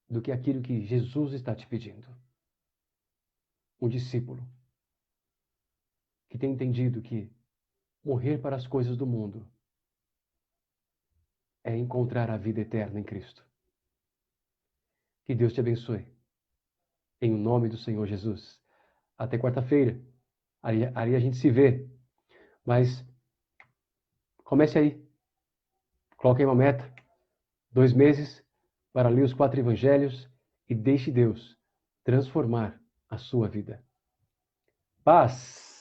Speaker 1: do que aquilo que Jesus está te pedindo. Um discípulo que tem entendido que morrer para as coisas do mundo é encontrar a vida eterna em Cristo. Que Deus te abençoe. Em nome do Senhor Jesus. Até quarta-feira. Ali a gente se vê. Mas comece aí. Coloque aí uma meta. 2 meses para ler os 4 evangelhos e deixe Deus transformar a sua vida. Paz!